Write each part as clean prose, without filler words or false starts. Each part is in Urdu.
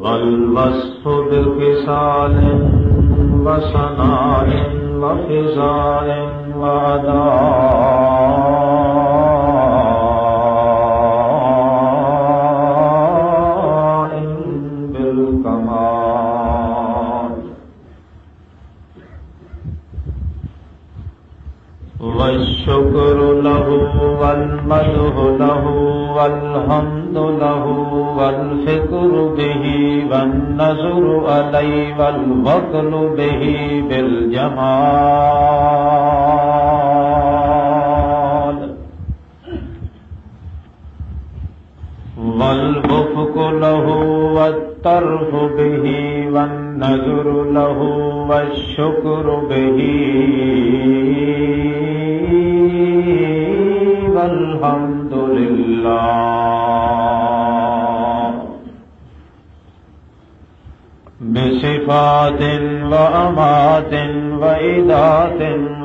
والوصف بخصال وسناء وفزار وأداء بالكمال والشكر له والمدح له والحمد له والفكر به والنظر عليه والوكل به بالجمال والوفق له والطرف به والنظر له والشكر به والحمد لله بصفات وأمات وإذات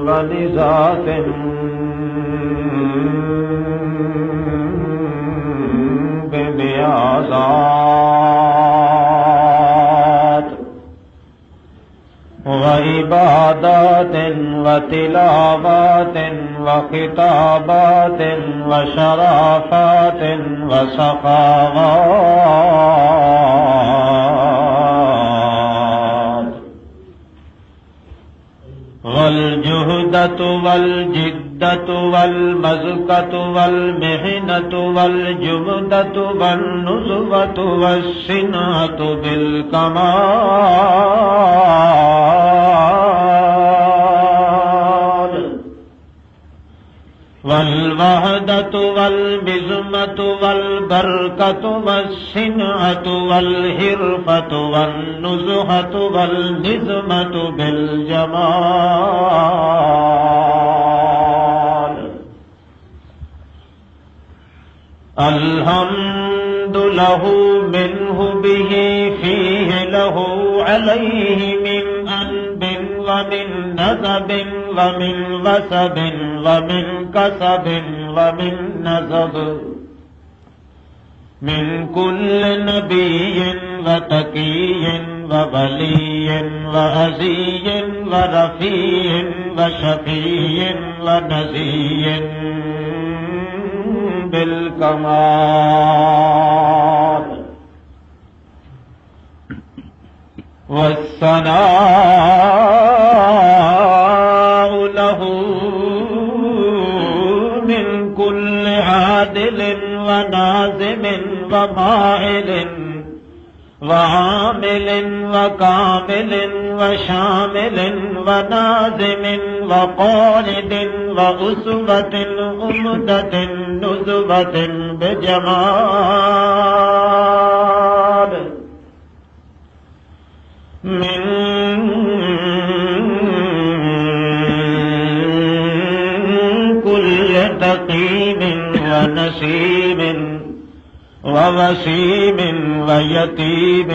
ونزات بميازات وعبادات وتلاوات وخطابات وشرافات وسخاوات والجهدة والجدة والمزقة والمحنة والجمدة والنزوة والسنة بالكمال والوحدة والمزمة والبركة والسنعة والحرفة والنزهة والنزمة بالجمال الحمد له منه به فيه له عليه من أنب ومن نسب ومن وسب ومن كسب ومن نسب من كل نبي وتقي وولي وعزي ورفيع وشفيع ونزي بالكمال والثناء له من كل عادل ونازم وماعل وعامل وكامل وشامل ونازم وقالد وأسوة أمدة نزوة بجمال من كل تقيم ونسيم ووسيم ويتيم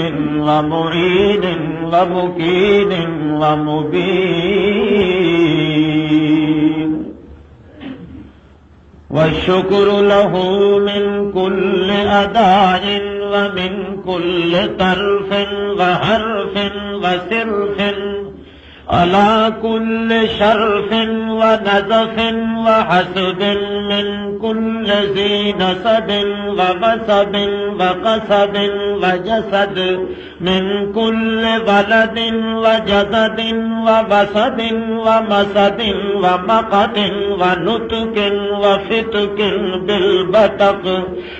ومعين ومكين ومبين والشكر له من كل أداء ومن كل طرف وحرف وسرف على كل شرف ونزف وحسد من كل ذي نسب ووسب وقسب وجسد من كل ولد وجسد ووسد ومسد ومقت ونتك وفتك بالبتق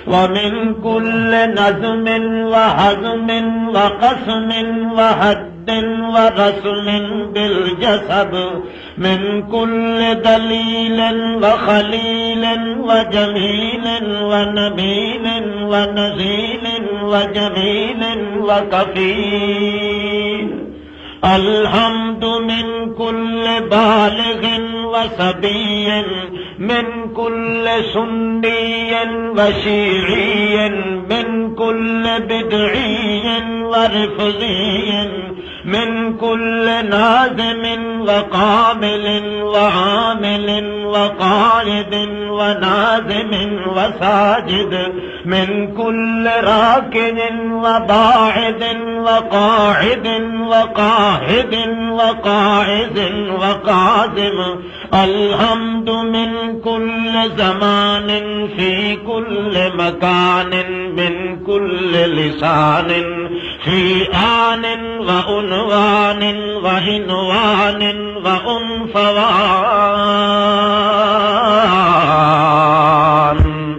ومن كل نظم وهزم وقسم وهد ورسم بالجسد من كل دليل وخليل وجميل ونبيل ونزيل وجميل وكفيل الحمد من كل بالغ وصبي من كل سني وشيعي من كل بدعي ورفضي من كل نازم وقامل وعامل وقائد ونازم وساجد من كل راكد وباعد وقاعد وقاهد وقاعد وقادم الحمد من كل زمان في كل مكان من كل لسان في آن وعنوان وعنوان وعنفوان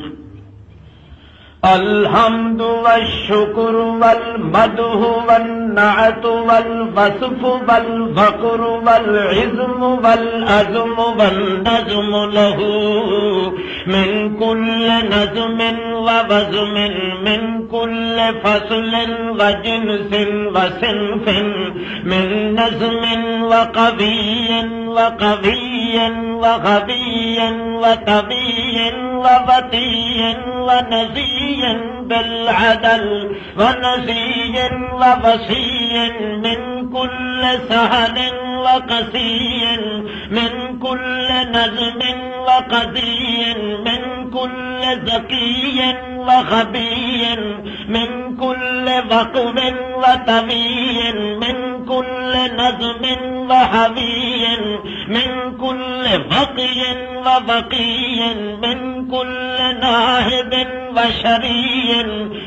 الحمد والشكر والمدح والنعت والوصف والفقر والعزم والعزم والنظم له من كل نظم ووزم من كل فصل وجنس وصنف من نظم وقوي وقوي وغبي وطبي وبطي ونزي بالعدل ونزي ووصي من كل سهل وقسي من كل نظم وقضي من كل ذكي وخبي من كل وقب وطوي من كل نظم وحوي من كل بقي وبقي من كل ناهب وشري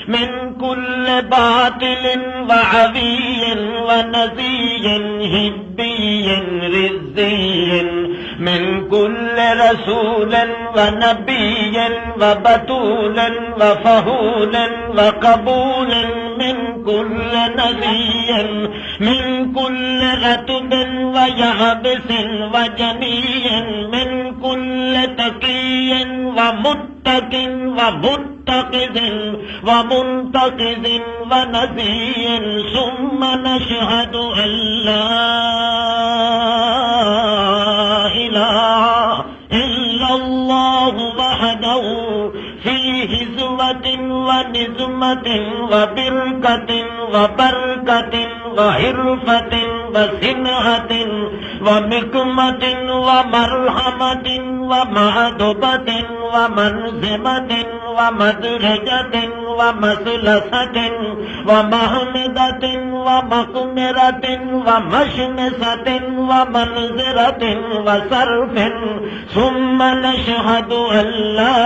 من كل باطل وعوي ونزي هبي رزي من كل رسول ونبي وبتولا وفهولا وقبول من كل نبي من كل رتب ويابس وجني من كل تقي ومتق ومتقذ ومنتقذ ونزي ثم نشهد أن لا إله إلا الله وحده في هزوة ونزمة وبركة وبركة وحرفة وسنهة ومكمة ومرحمة ومعدبة ومنزمة ومدرجة ومثلثة ومحمدة ومقمرة ومشمسة ومنزرة وصرف ثم نشهد أن لا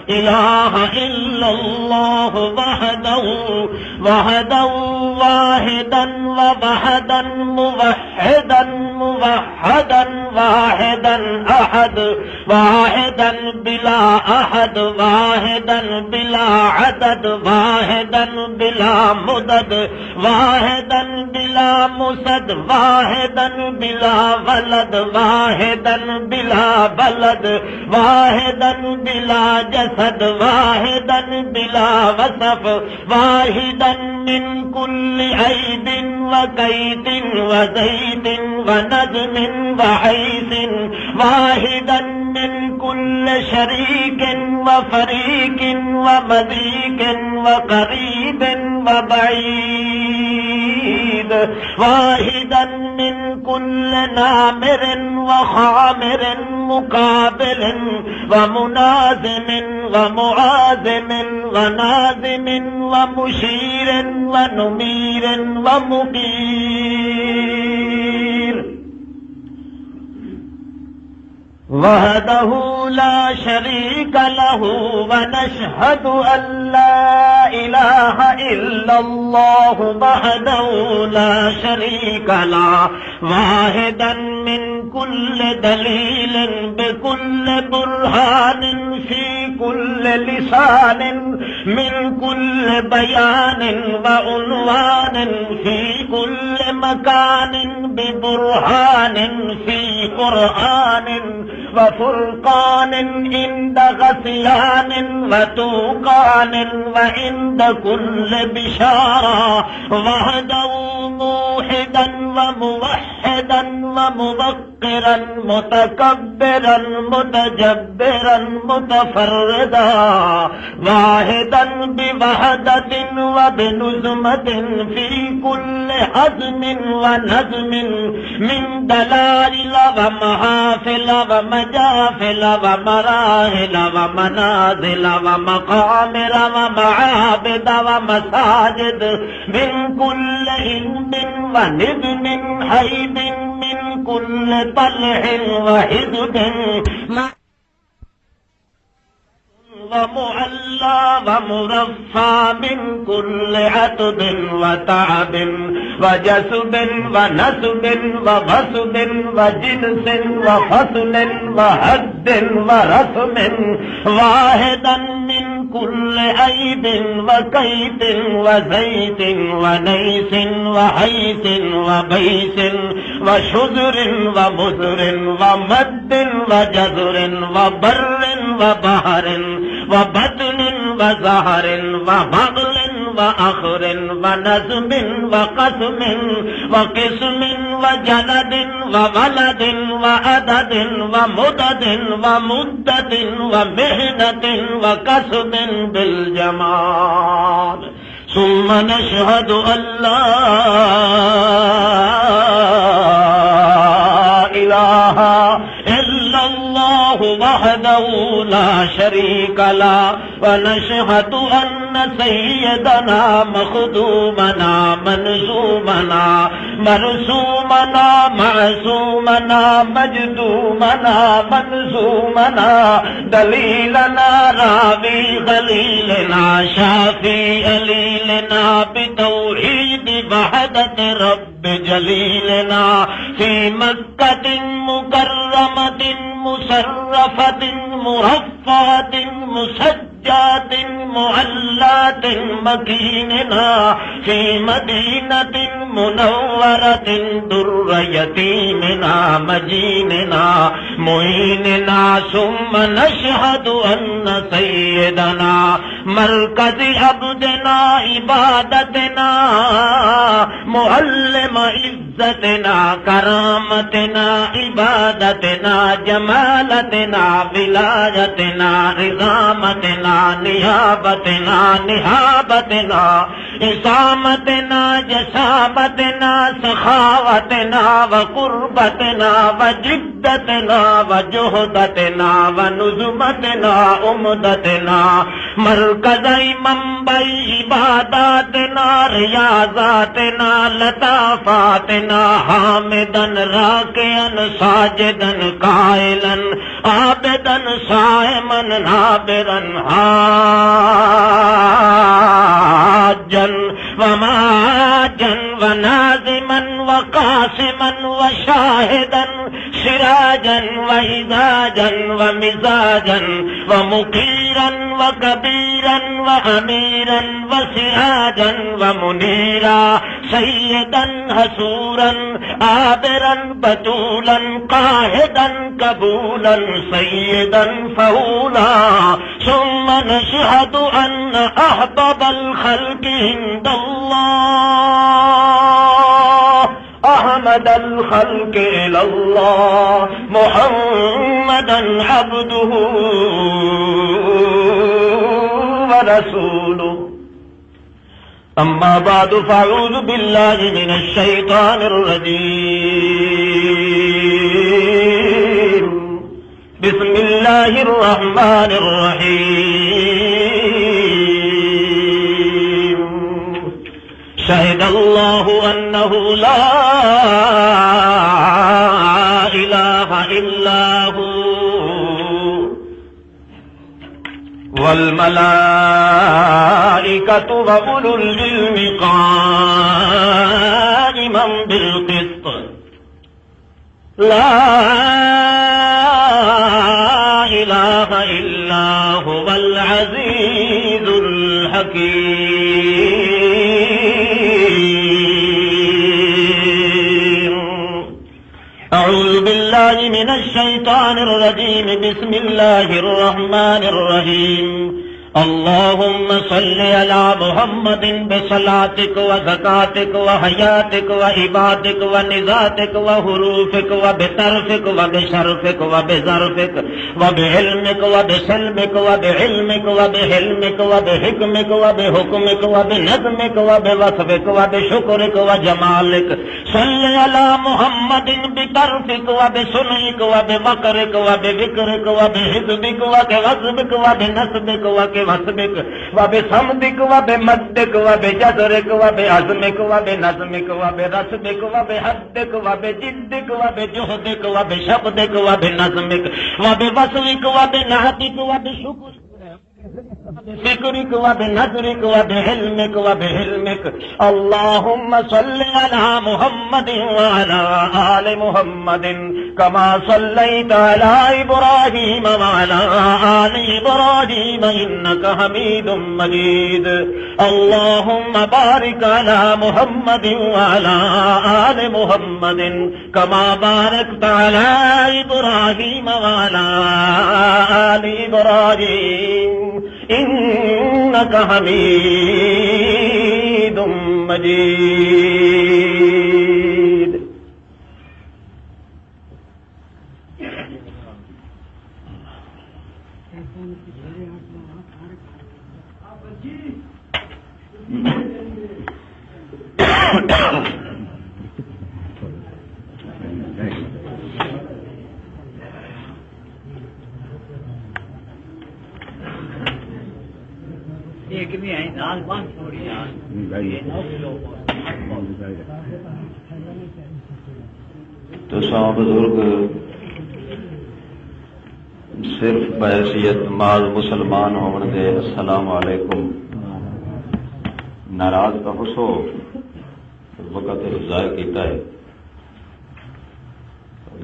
إله إلا الله وحده واحدا ووحدا موحدا موحدا واحدا أحد واحدا بلا أحد واحدا بلا عدد واحدا بلا مدد واحدا بلا مسد واحدا بلا ولد واحدا بلا بلد واحدا بلا جسد واحدا بلا وصف واحدا من كل عيب وكيد وزيد ونظم وحيث واحدا من كل شريك وفريق ومذيك وقريب وبعيد واحد واحدا من كل نامر وخامر مقابل ومنازم ومعازم ونازم ومشير ونمير ومقير وحده لا شريك له ونشهد أن لا إله إلا الله وحده لا شريك له واحدا من كل دليل بكل برهان في كل لسان من كل بيان وعنوان في كل مكان ببرهان في قرآن وفرقان عند غثيان وتوقان وعند كل بشارة وحده موحدا وموحدا ومبقرا متكبرا متجبرا متفردا واحدا بوحدة وبنظمة في كل حزم ونظم من دلائل ومحافل ومجافل ومراحل ومنازل ومقامر ومعابد ومساجد من كل علم ونظم حيب من كل طلع وحزب ومعلى ومرفع من كل عتب وتعب وجسب ونسب وغصب وجنس وفصل وحد ورسم واحدا من كل عيب وكيد وزيت ونيس وحيث وبيس وشذر ومذر ومد وجزر وبر وبحر وبطن وزهر وبغل وأخر ونزم وقسم وقسم وجلد وولد وعدد ومدد ومدة ومهنة وكسب بالجمال ثم نشهد أن لا إله إلا الله وحده لا شريك له ونشهد أن سيدنا مخدومنا منزومنا مرسومنا معصومنا مجدومنا منزومنا دليلنا راوي خليلنا شافي أليلنا بتوحيد وحدة رب جليلنا في مكة مكرمة مسرفة مرفعة مسجات معلات مكيننا في مدينة منورة در يتيمنا مجيننا معيننا ثم نشهد أن سيدنا مركز عبدنا عبادتنا معلم عزتنا كرامتنا عبادتنا جمالتنا ولایتنا عظامتنا نيابتنا نهابتنا اسامتنا جسامتنا سخاوتنا وقربتنا وجدتنا وجهدتنا ونظمتنا عمدتنا مرکزی منبع عباداتنا ریاضاتنا لطافاتنا حامدن راکعن ساجدن قائلن عابدن صائمن نابرن حاجن وماجن ونازمن وقاسمن وشاهدن سراجا وإزاجا ومزاجا ومقيرا وكبيرا وأميرا وسراجا ومنيرا سيدا حسورا آبرا بتولا قاهدا قبولا سيدا فولا ثم نشهد أن أحبب الخلق عند الله أحمد الخلق إلى الله محمدا عبده ورسوله أما بعد فأعوذ بالله من الشيطان الرجيم بسم الله الرحمن الرحيم شهد الله أنه لا إله إلا هو والملائكة وأولو العلم قائما بالقسط لا إله إلا هو العزيز الحكيم أعوذ بالله من الشيطان الرجيم بسم الله الرحمن الرحيم اللهم صل على محمد بصلاتك وزكاتك وحياتك وعبادك ونزاتك وحروفك وبطرفك وبشرفك وبظرفك وبعلمك وبسلمك وبعلمك وبحلمك وبحكمك وبحكمك وبنظمك وبوصفك وبشكرك وجمالك صل على محمد بطرفك وبصنعك وبمكرك وبذكرك وبحزبك وبغضبك وبنسبك وبسمك وبصمدك وبمدك وبجزرك وبعزمك وبنظمك وبرسمك وبحدك وبجدك وبجهدك وبشبدك وبنظمك وببصرك وبنهتك وبشكرك بفكرك وبنظرك وبحلمك وبحلمك اللهم صل على محمد وعلى آل محمد كما صليت على إبراهيم وعلى آل إبراهيم إنك حميد مجيد اللهم بارك على محمد وعلى آل محمد كما باركت على إبراهيم وعلى آل إبراهيم إنك حميد مجيد تو ساں بزرگ صرف بحیثیت مال مسلمان ہون دے السلام علیکم ناراض کا حسو وقت ضائع کیتا ہے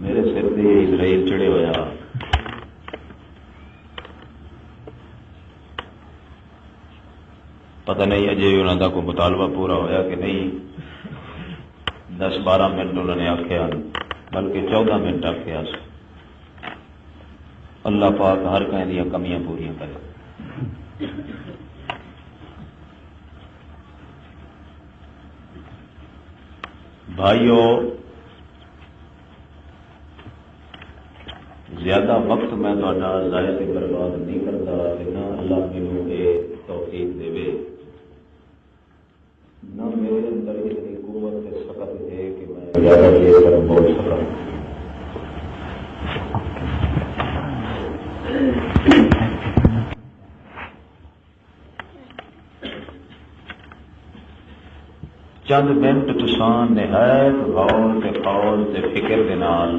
میرے سر دی اسرائیل چڑے ہویا پتہ نہیں اجے انہوں کا کوئی مطالبہ پورا ہویا کہ نہیں 10-12 منٹ انہوں نے آخیا بلکہ 14 منٹ آخیا اللہ پاک ہر کہیں دیا کمیاں پوریاں کرے بھائیو زیادہ وقت میں تھوڑا ضائع سے برباد نہیں کرتا نہ اللہ مینوں یہ توفیق دے نہ میرے اندر اتنی قوت سے سخت ہے کہ میں زیادہ دیر تک بول سکا چند منٹ تسان نہایت غور تے قول تے فکر دے نال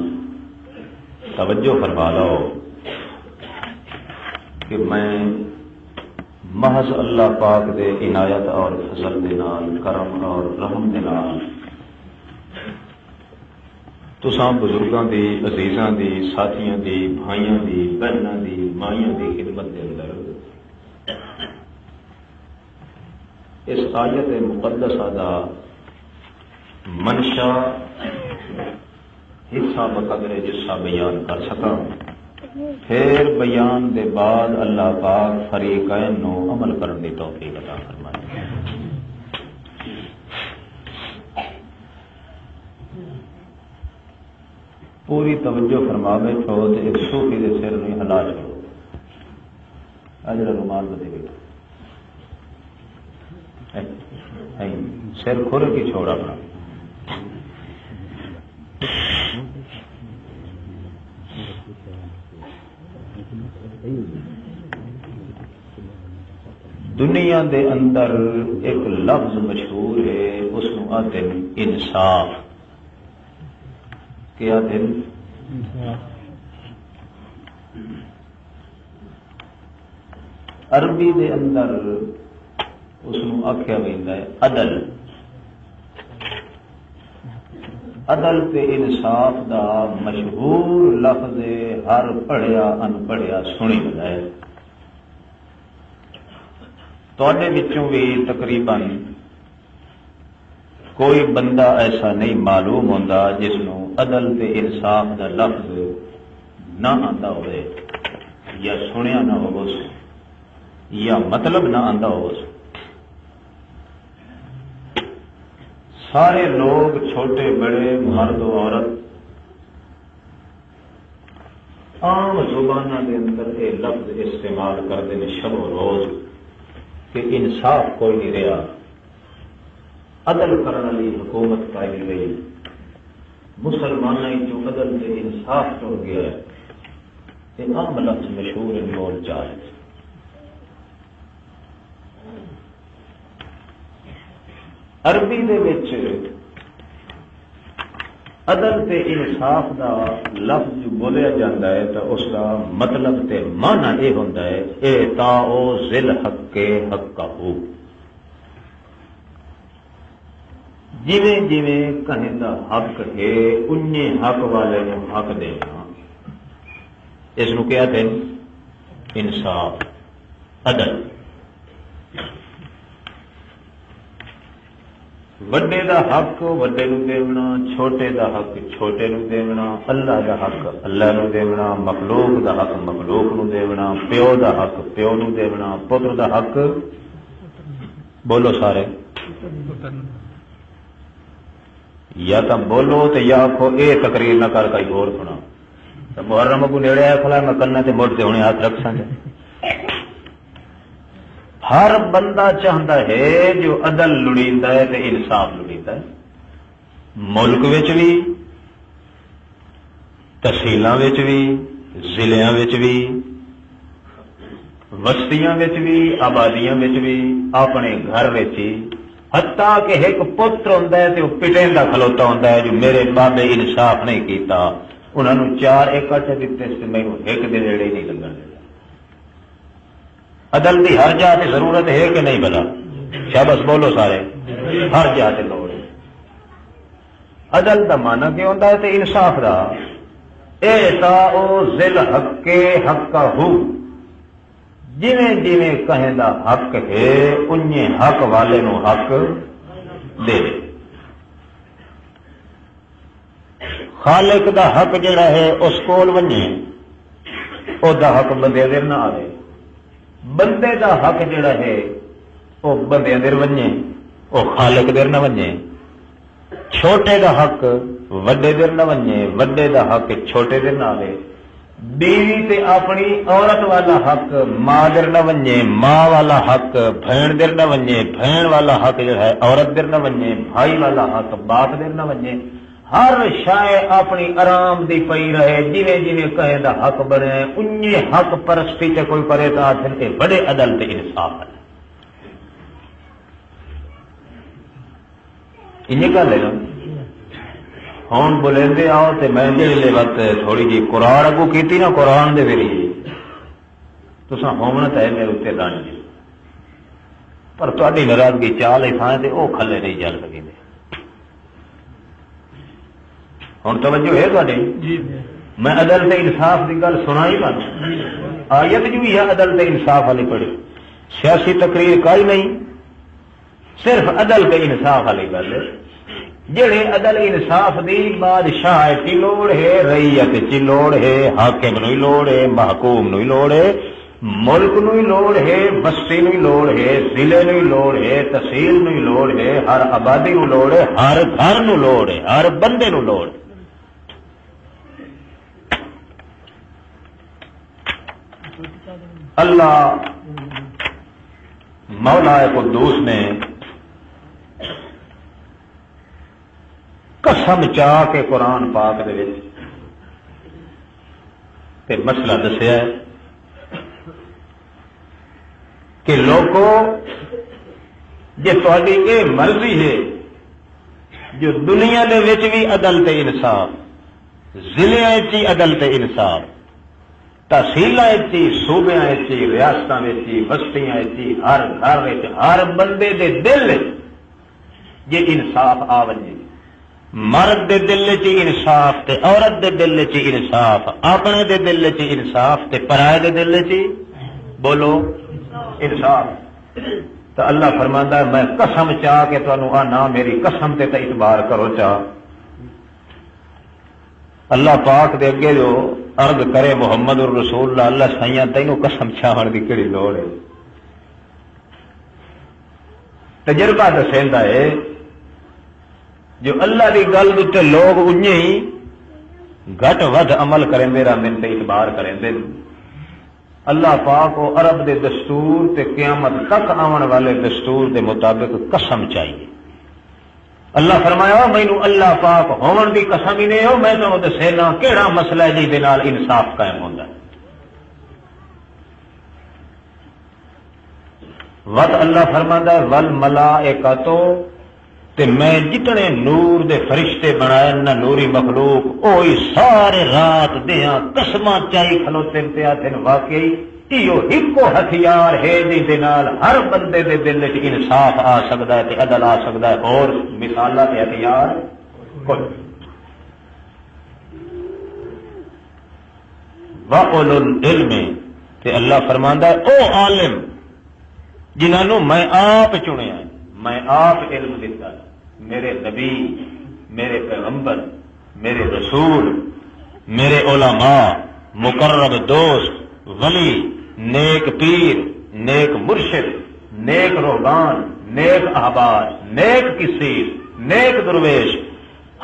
توجہ فرما لو کہ میں محض اللہ پاک دے عنایت اور فضل دے نال کرم اور رحم دے نال تساں بزرگاں دی عزیزاں دی ساتھیاں دی بھائیاں دی بہناں دی مائیاں دی خدمت دے اندر اس آیت مقدسہ دا منشا حصہ بقدر جسا بیان کر سکاں پھر بیان دے بعد اللہ پاک فریقین نو عمل کرنے کی توفیق عطا فرمائے پوری توجہ فرماوے چھو تے ایک صوفی دے سر نہیں ہلا چھوڑو اجر رومال بدے گئے سر کھر کی چھوڑ اپنا. دنیا دے اندر ایک لفظ مشہور ہے، اس کو آتے ہیں انصاف. کیا آتے ہیں؟ عربی دے اندر اس کو آخیا جاتا ہے عدل. عدل تے انصاف دا مشہور لفظ ہر پڑھیا ان پڑھیا سنی ملا ہے. تواڈے وچوں بھی تقریباً کوئی بندہ ایسا نہیں معلوم ہوتا جس نو عدل تے انصاف دا لفظ نہ آتا ہوئے، یا سنیا نہ ہو، یا مطلب نہ آتا ہو. سارے لوگ چھوٹے بڑے مرد و عورت عام زبانوں کے اندر یہ لفظ استعمال کرتے ہیں شب و روز کہ انصاف کوئی نہیں رہا، عدل کرنے والی حکومت قائم گئی، مسلمانوں جو عدل سے انصاف ٹر گیا ہے. یہ عام لفظ مشہور بول چال ہے. عربی دے وچ عدل تے انصاف دا لفظ جو بولیا جاتا ہے تو اس کا مطلب تے معنی یہ ہوتا ہے اعطاء ذل حق حقہ. جویں جویں کہیں دا حق ہے انہیں حق والے نے حق دینا. اس نو کیا کہتے ہیں؟ انصاف، عدل. وڈے دا حق وڈے نو دیونا، چھوٹے دا حق چھوٹے نو دیونا، اللہ دا حق اللہ نو دیونا، مخلوق دا حق مخلوق نو دیونا، پیو دا حق پیو نو دیونا، پتر دا حق بولو سارے، یا تو بولو تو یا آخو اے تقریر نہ کر کئی اور سنا. محرم کو نیڑے آیا کھلا میں کرنا تے مڑ تے ہونے ہاتھ رکھ سکے. ہر بندہ چاہتا ہے جو عدل لڑیندا ہے تے انصاف لڑیندا ہے. ملک وچ بھی، تحصیلاں وچ بھی، ضلعاں وچ بھی، بستیاں وچ بھی، آبادیاں وچ بھی، اپنے گھر وچ ہی. حتیٰ کہ ایک پتر ہوندا ہے تے وہ پٹیندا کھلوتا ہوندا ہے جو میرے بابے انصاف نہیں کیتا، انہوں نے 4 ایکڑ دیتے سے میں ایک دن نیڑے نہیں لگن دیا. عدل کی ہر جگہ ضرورت ہے کہ نہیں بلا؟ شاباش بولو سارے، ہر جگہ لوڑ ہے. عدل کا مانا کیا ہوتا ہے؟ تے انصاف دا اعطاء ذل حق حقہ. جویں جویں کہیں دا حق ہے انہیں حق والے نو حق دے. خالق دا حق جڑا ہے اس کول ونجے، او دا حق بندے دے نہ آئے. بندے دا حق جڑا ہے وہ بندے دے ونجے، وہ خالق دے نہ ونجے. چھوٹے دا حق وڈے دے نہ ونجے، وڈے دا حق چھوٹے دے نہ آئے. بیوی تے اپنی عورت والا حق ماں در نہ ونجے، ماں والا حق بہن در نہ ونجے، بہن والا حق جو ہے عورت در نہ ونجے، بھائی والا حق باپ در نہ ونجے. ہر شے اپنی آرام دی پئی رہے. جویں جویں کہے دا حق بنے انہیں حق پرستی تے کوئی کرے تو آخر کے بڑے عدل تے انصاف ہے. انہیں گل ہے نا. ہوں بولے آؤ تو میں جی وقت تھوڑی جی قرآن اگو کی نا، قرآن دے ذریعے تو ہومنت ہے میرے اتنے رانی، پر تاری ناراضگی چال ہی تھان سے وہ کھلے نہیں چل سکے. ہوں توجہ ہے تاری؟ میں عدل تے انصاف کی گل سنا ہی بن. آیت جو بھی ہے عدل تے انصاف والی پڑھی، سیاسی تقریر کوئی نہیں، صرف عدل تے انصاف والی گل ہے. جڑے عدل انصاف دی بادشاہ کی لوڑ ہے، رعیت کی لوڑ ہے، حاکم نو لوڑ ہے، محکوم نو لوڑ ہے، ملک نو لوڑ ہے، بستی نو لوڑ ہے، ضلع نو لوڑ ہے، تحصیل نو لوڑ ہے، ہر آبادی نو لوڑ ہے، ہر گھر نو لوڑ ہے، ہر بندے نو لوڑ ہے. اللہ مولا قدوس نے قسم چا کے قرآن پاک دے وچ تے مسئلہ دسیا ہے کہ لوگوں جے تہاڈی یہ مرضی ہے جو دنیا دے وچ بھی عدل تے انصاف، ضلع چی عدل تے انصاف، تحصیلاں چی، صوبیاں چی، ریاستاں چی، بستیاں چی، ہر گھر وچ ہر بندے دے دل جے انصاف آ ونجے، مرد دے دل چ انصاف تے عورت دے دل چ انصاف، اپنے دے دل چ انصاف تے پرائے دے دل چ بولو انصاف، تو اللہ فرماندا ہے میں قسم چاہ کے تانوں آنا میری قسم تے اعتبار کرو چاہ۔ اللہ پاک دے اگے جو عرض کرے محمد الرسول اللہ، اللہ سائیاں تینوں قسم چاہن دی کیڑی لوڑ ہے؟ تجربہ دسیندا ہے جو اللہ دی گل تے لوگ انہیں ہی گھٹ ود عمل کریں دے رہندے تے اعتبار کریں دے، اللہ پاک و عرب دے دستور تے قیامت تک آون والے دستور دے مطابق قسم چاہیے۔ اللہ فرمایا مینوں اللہ پاک ہون دی قسم ہی نہیں ہو، میں تانوں دسینا کیڑا مسئلہ ہے جس دے نال انصاف قائم ہوندا ہے۔ وقت اللہ فرماندا ہے والملائکۃ، تے میں جتنے نور دے فرشتے بنائے نہ نوری مخلوق اوہی سارے رات دیاں قسماں چائی کھلوتے تے آتھن واقعی ایو ہکو ہتھیار ہے جس دے نال ہر بندے دے دل وچ انصاف آ سکدا ہے تے عدل آ سکدا ہے، اور مثالاں تے ہتھیار کوئی۔ وَأُولُو الْعِلْمِ، تے اللہ فرماندا ہے او عالم جنہاں نوں میں آپ چنیا ہے، میں آپ علم دیتا ہے، میرے نبی، میرے پیغمبر، میرے رسول، میرے علماء، مقرب دوست، ولی، نیک پیر، نیک مرشد، نیک روحان، نیک احبار، نیک کثیر، نیک درویش،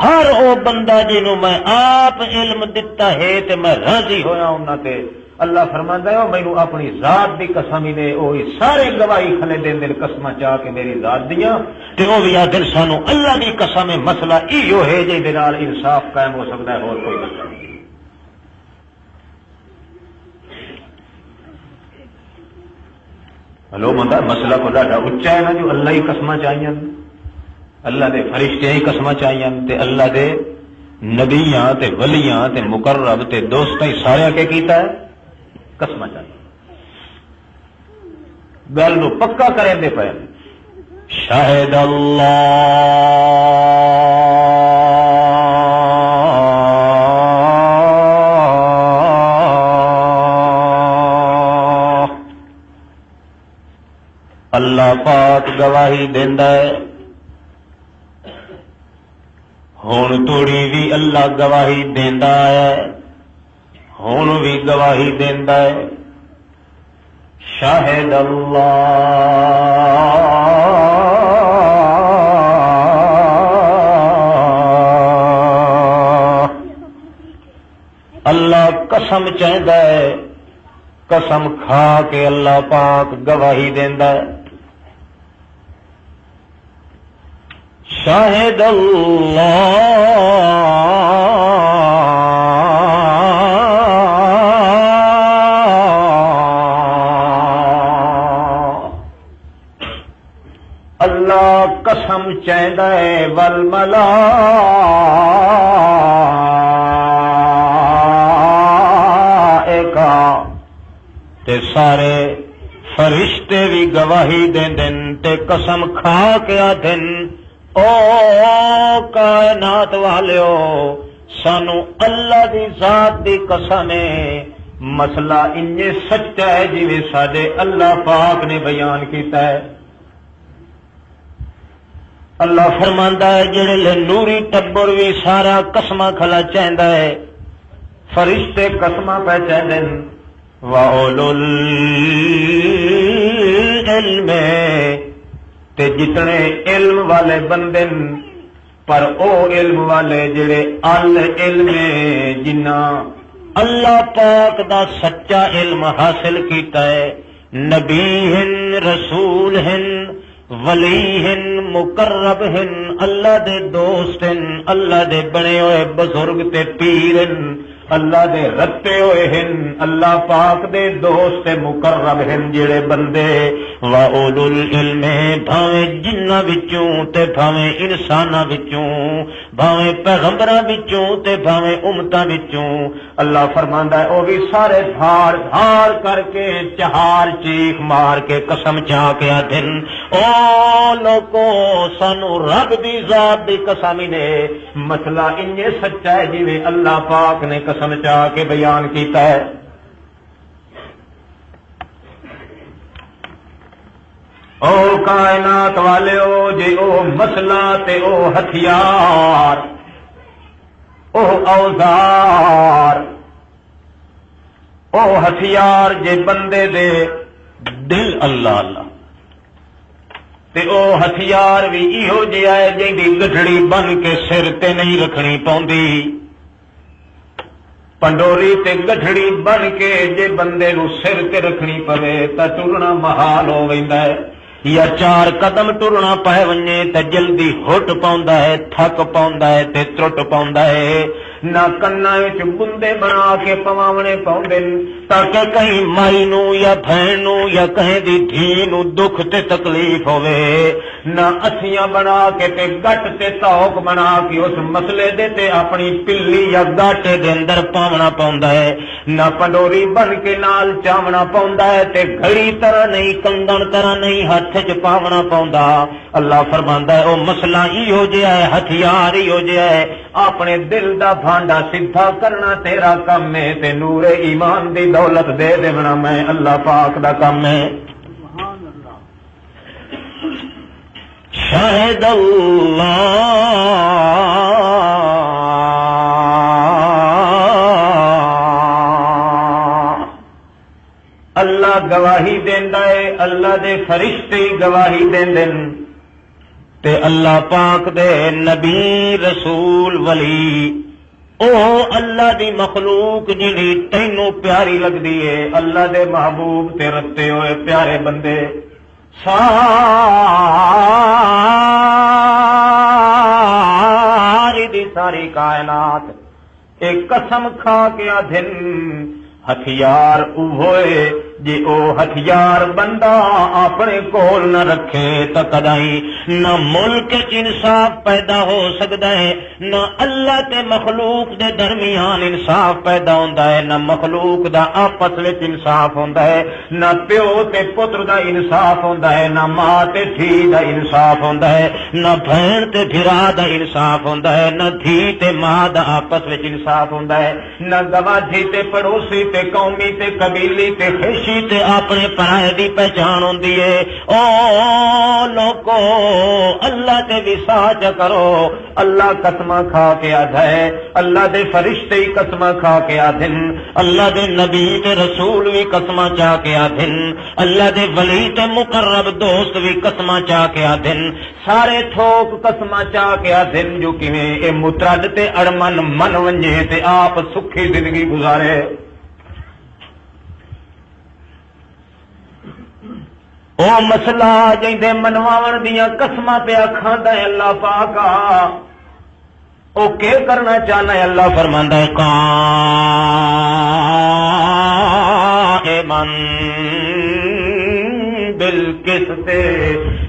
ہر او بندہ جنہوں میں آپ علم دیتا ہے تے میں راضی ہویا انہاں تے۔ اللہ فرماندا ہے مینوں اپنی ذات دی قسم ہی نے اوہی سارے گواہی کھلے دین قسماں چاہ کے میری ذات دیاں تے او بھی آخر سانو اللہ دی قسم ہے مسئلہ ایو ہے جے دے نال انصاف قائم ہو سکتا ہے، اور کوئی مسئلہ نہیں۔ ہلو بندہ مسئلہ کو ڈاڈا اچا ہے نا جو اللہ ہی قسماں چاہیے، اللہ دے فرشتے ہی قسماں چاہیے تے اللہ دے نبیاں تے ولیاں تے مقرب تے دوستاں سارے کے کیتا ہے قسماں چاہیے۔ گل نو پکا کریں دے پے شاہد اللہ پاک گواہی دیندا ہے، ہن توڑی بھی اللہ گواہی دیندا ہے، ہن بھی گواہی دیندا ہے۔ شاہد اللہ قسم چاہتا ہے، قسم کھا کے اللہ پاک گواہی دیندا ہے۔ شاہد اللہ قسم چاہتا ہے والملائکہ، تے سارے فرشتے بھی گواہی دین تے قسم کھا کے آدھن او کائنات والیو سانو اللہ دی ذات دی قسم ہے، مسئلہ انجے سچا ہے جویں ساڈے اللہ پاک نے بیان کیتا ہے۔ اللہ فرماندا ہے جڑے لے نوری ٹبر بھی سارا قسماں کھلا چاہندا ہے، فرشتے قسماں پہ چاہندے وَأُولُو الْعِلْمِ، تے جتنے علم والے بندے پر او علم والے جڑے العلم جنہ اللہ پاک دا سچا علم حاصل کیتا ہے، نبی ہن، رسول ہن، ولی ہن مقرب ہن اللہ دے دوست ہن اللہ دے بنے ہوئے بزرگ تے پیر ہن اللہ دے رتے ہوئے ہن اللہ پاک دے دوست مقرب ہن جڑے بندے وا اولو العلم بھاویں جنہاں وچوں تے بھاویں انساناں وچوں بھاویں پیغمبراں وچوں تے بھاویں امتاں وچوں اللہ فرماندا ہے او بھی سارے دھار دھار کر کے چہار چیخ مار کے قسم چا کے آدھن او لوکو سانو رب دی ذات دی قسم نے مسئلہ انجے سچا ہے جویں اللہ پاک نے قسم چاہ کے بیان کیتا ہے او کائنات والے او جے او مسئلہ تے او ہتھیار او اوزار او ہتھیار جے بندے دے دل اللہ اللہ تے او ہتھیار بھی ایہو جہا ہے جہی گٹھڑی بن کے سر تے نہیں رکھنی پوندی پنڈوری تے گٹھڑی بن کے جے بندے نو سر تے رکھنی پوے تا ٹرنا محال ہو ویندا ہے یا چار قدم ٹرنا پے ونجے تے جلدی ہٹ پاوندا ہے تھک پاوندا ہے تے ٹرٹ پاوندا ہے نہ کنا وچ بندے بنا کے پواونے پاوندے تاکہ کہیں مائی نو یا بہن نو یا کہیں دی دھی نو دکھ تے تکلیف ہوے نہ اسیاں بنا کے تے گٹ تے توک بنا کے اس مسئلے دے تے اپنی پلی یا گاٹے دے اندر پاونا پاوندا ہے نہ پنڈوری بن کے نال چاونا پاوندا ہے تے گھڑی طرح نہیں کنگن طرح نہیں ہاتھ وچ پاونا پاوندا اللہ فرماندا ہے او مسئلہ ایہو جہا ہے ہتھیار ایہو جہا ہے اپنے دل دا بھانڈا سدھا کرنا تیرا کم ہے تے نور ایمان دی دولت دے دینا میں اللہ پاک دا کم ہے شاہد اللہ اللہ گواہی دیندا ہے اللہ دے فرشتے گواہی دیندن تے اللہ پاک دے نبی رسول ولی او اللہ دی مخلوق جڑی تینوں پیاری لگدی ہے اللہ دے محبوب تے رتے ہوئے پیارے بندے ساری دی ساری کائنات ایک قسم کھا کے آدھن ہتھیار ہوئے جی او ہتھیار بندہ اپنے کول نہ رکھے تو کدائی نہ ملک انصاف پیدا ہو سکتا ہے نہ اللہ تے مخلوق دے درمیان انصاف پیدا ہوتا ہے نہ مخلوق دا آپس میں انصاف ہوتا ہے نہ پیو تے پتر دا انصاف ہوتا ہے نہ ماں تے دھی دا انصاف ہوتا ہے نہ بہن تے بھرا دا انصاف ہوتا ہے نہ دھی تے ماں دا آپس میں انصاف ہوتا ہے نہ گواہی تے پڑوسی تے قومی تے قبیلی تے خیشی تے اپنے پرائے دی پہچان ہوندی ہے او لوکو اللہ تے وساچ کرو اللہ قسماں کھا کے آدھا ہے اللہ دے فرشتے ہی قسماں کھا کے آدھن اللہ دے نبی تے رسول بھی قسماں چاہ کے آدھن اللہ دے ولی تے مقرب دوست بھی قسماں چاہ کے آدھن سارے تھوک قسماں چاہ کے آدھن جو کیویں اے مترد تے اڑمن من ونجے تے آپ سکھی زندگی گزارے او مسئلہ جیندے منواون دیاں قسماں پہ کھاندا ہے اللہ پاکا او کے کرنا چاہنا ہے اللہ فرماندا ہے قائمن بالقسط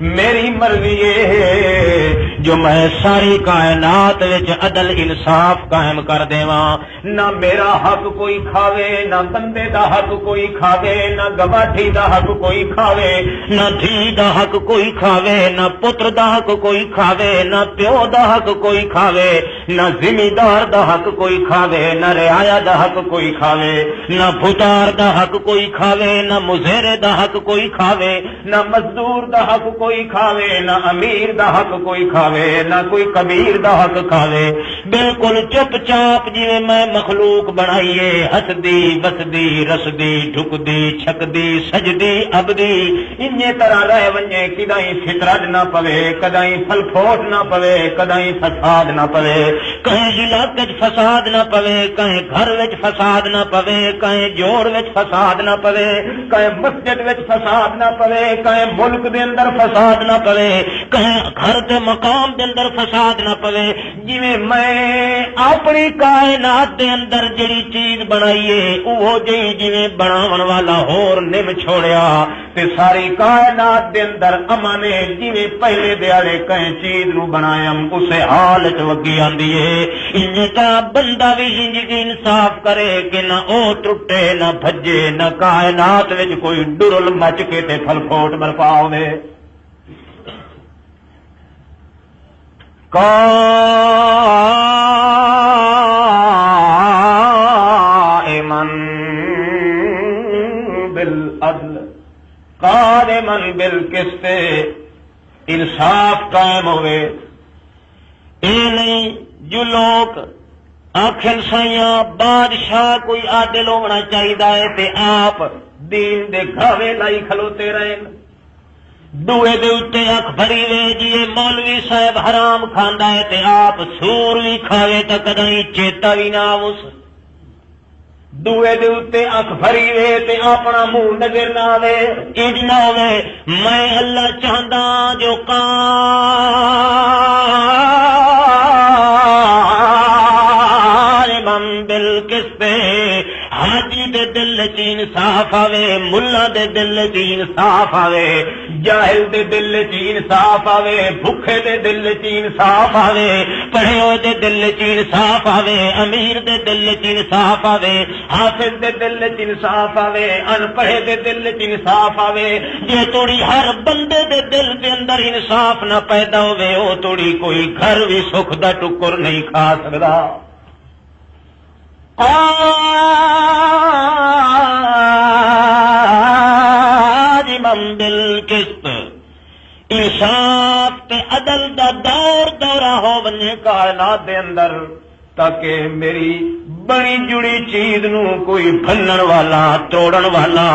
میری مرضی ہے جو میں ساری کائنات وچ عدل انصاف قائم کر دیواں نہ میرا حق کوئی کھاوے نہ بندے دا حق کوئی کھاوے نہ گواٹھی دا حق کوئی کھاوے نہ دھی دا حق کوئی کھاوے نہ پتر دا حق کوئی کھاوے نہ پیو دا حق کوئی کھاوے نہ زمیندار دا حق کوئی کھاوے نہ رعایا دا حق کوئی کھاوے نہ بھتار دا حق کوئی کھاوے نہ مظہرے دا حق کوئی کھاوے نہ مزدور دا حق کوئی کھاوے نہ امیر دا حق کوئی کھاوے نہ کوئی کبیر دا حق کھاوے بالکل چپ چاپ جی میں مخلوق بنائیے ہسدی بسدی رسدی ڈھکدی چھکدی سجدی ابدی انجے طرح رہ ونجے کدائیں فطرت نہ پوے کدائیں پھل پھوٹ نہ پوے کدائیں فساد نہ پوے کہیں علاقے فساد نہ پوے، کہیں گھر وچ فساد نہ پوے، کہیں جوڑ وچ فساد نہ پوے، کہیں مسجد وچ فساد نہ پوے، کہیں ملک دے اندر فساد نہ پوے، کہیں گھر دے مقام دے اندر فساد نہ پوے۔ جویں میں اپنی کائنات دے اندر جڑی چیز بنائیے وہ جی جویں بناون والا ہور نم چھوڑیا تے ساری کائنات دے اندر امن ہے، جویں پہلے دیالے کہیں چیز نو بنایا اسے حال چ وگی آندی ہے۔ انجا بندہ بھی زندگی انصاف کرے کہ نہ او ٹوٹے نہ بھجے، نہ کائنات وچ کوئی ڈرل مچ کے تے پھل پھوٹ برپا ہوے۔ قائماً بالعدل قائماً بالقسط، انصاف قائم ہوئے۔ اے نہیں جو لوگ آخر سائیاں بادشاہ کوئی عادل ہونا چاہیے تے آپ دین دے گھاوے لائی کھلوتے رہے، دوئے دے اتے اکھ بھری وے جی مولوی صاحب حرام کھاندا ہے تے آپ سور بھی کھاوے تا کدیں چیتا بھی نہ آوس، دوئے دے اتے اکھ بھری وے تے اپنا منہ نظر نہ آوے، انج نہ ہوے میں اللہ چاہندا جو قائماً بالقسط، حاجی دے دل چ انصاف آوے، ملا دے دل چ انصاف آوے، جاہل دے دل چ انصاف آوے، بھوکے دے دل چ انصاف آوے، پڑھے ہوئے دے دل چ انصاف آوے، امیر دے دل چ انصاف آوے، حافظ دے دل چ انصاف آوے، ان پڑھے دے دل چ انصاف آوے۔ جے توڑی ہر بندے دے دل دے اندر انصاف نہ پیدا ہوئے او توڑی کوئی گھر بھی سکھ دا ٹکر نہیں کھا سکدا۔ قائماً بالقسط، انصاف تے عدل دا دور دورہ ہو ونجے کائنات دے اندر، تاکہ میری بڑی جڑی چیز نو کوئی بھنن والا توڑن والا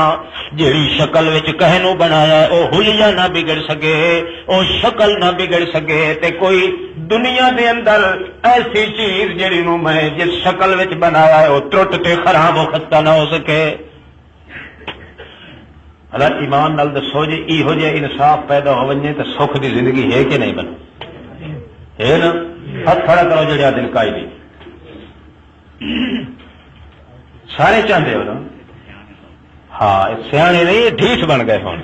جیڑی شکل وچ کہے نو بنایا او حلیہ نہ بگڑ سکے، او شکل نہ بگڑ سکے، تے کوئی دنیا دے اندر ایسی چیز جیڑی نو میں جس شکل وچ بنایا ہے او ٹوٹ تے خراب ہو خستہ نہ ہو سکے۔ اللہ ایمان نال دسو جی ایہو جے انصاف پیدا ہو ونجے تے سکھ دی زندگی ہے کہ نہیں بن ہے نا؟ ہاتھ کھڑا کرو جڑا دل کائی دی سارے چاہتے ہو نا؟ ہاں سیانے نہیں ڈھیس بن گئے ہوں،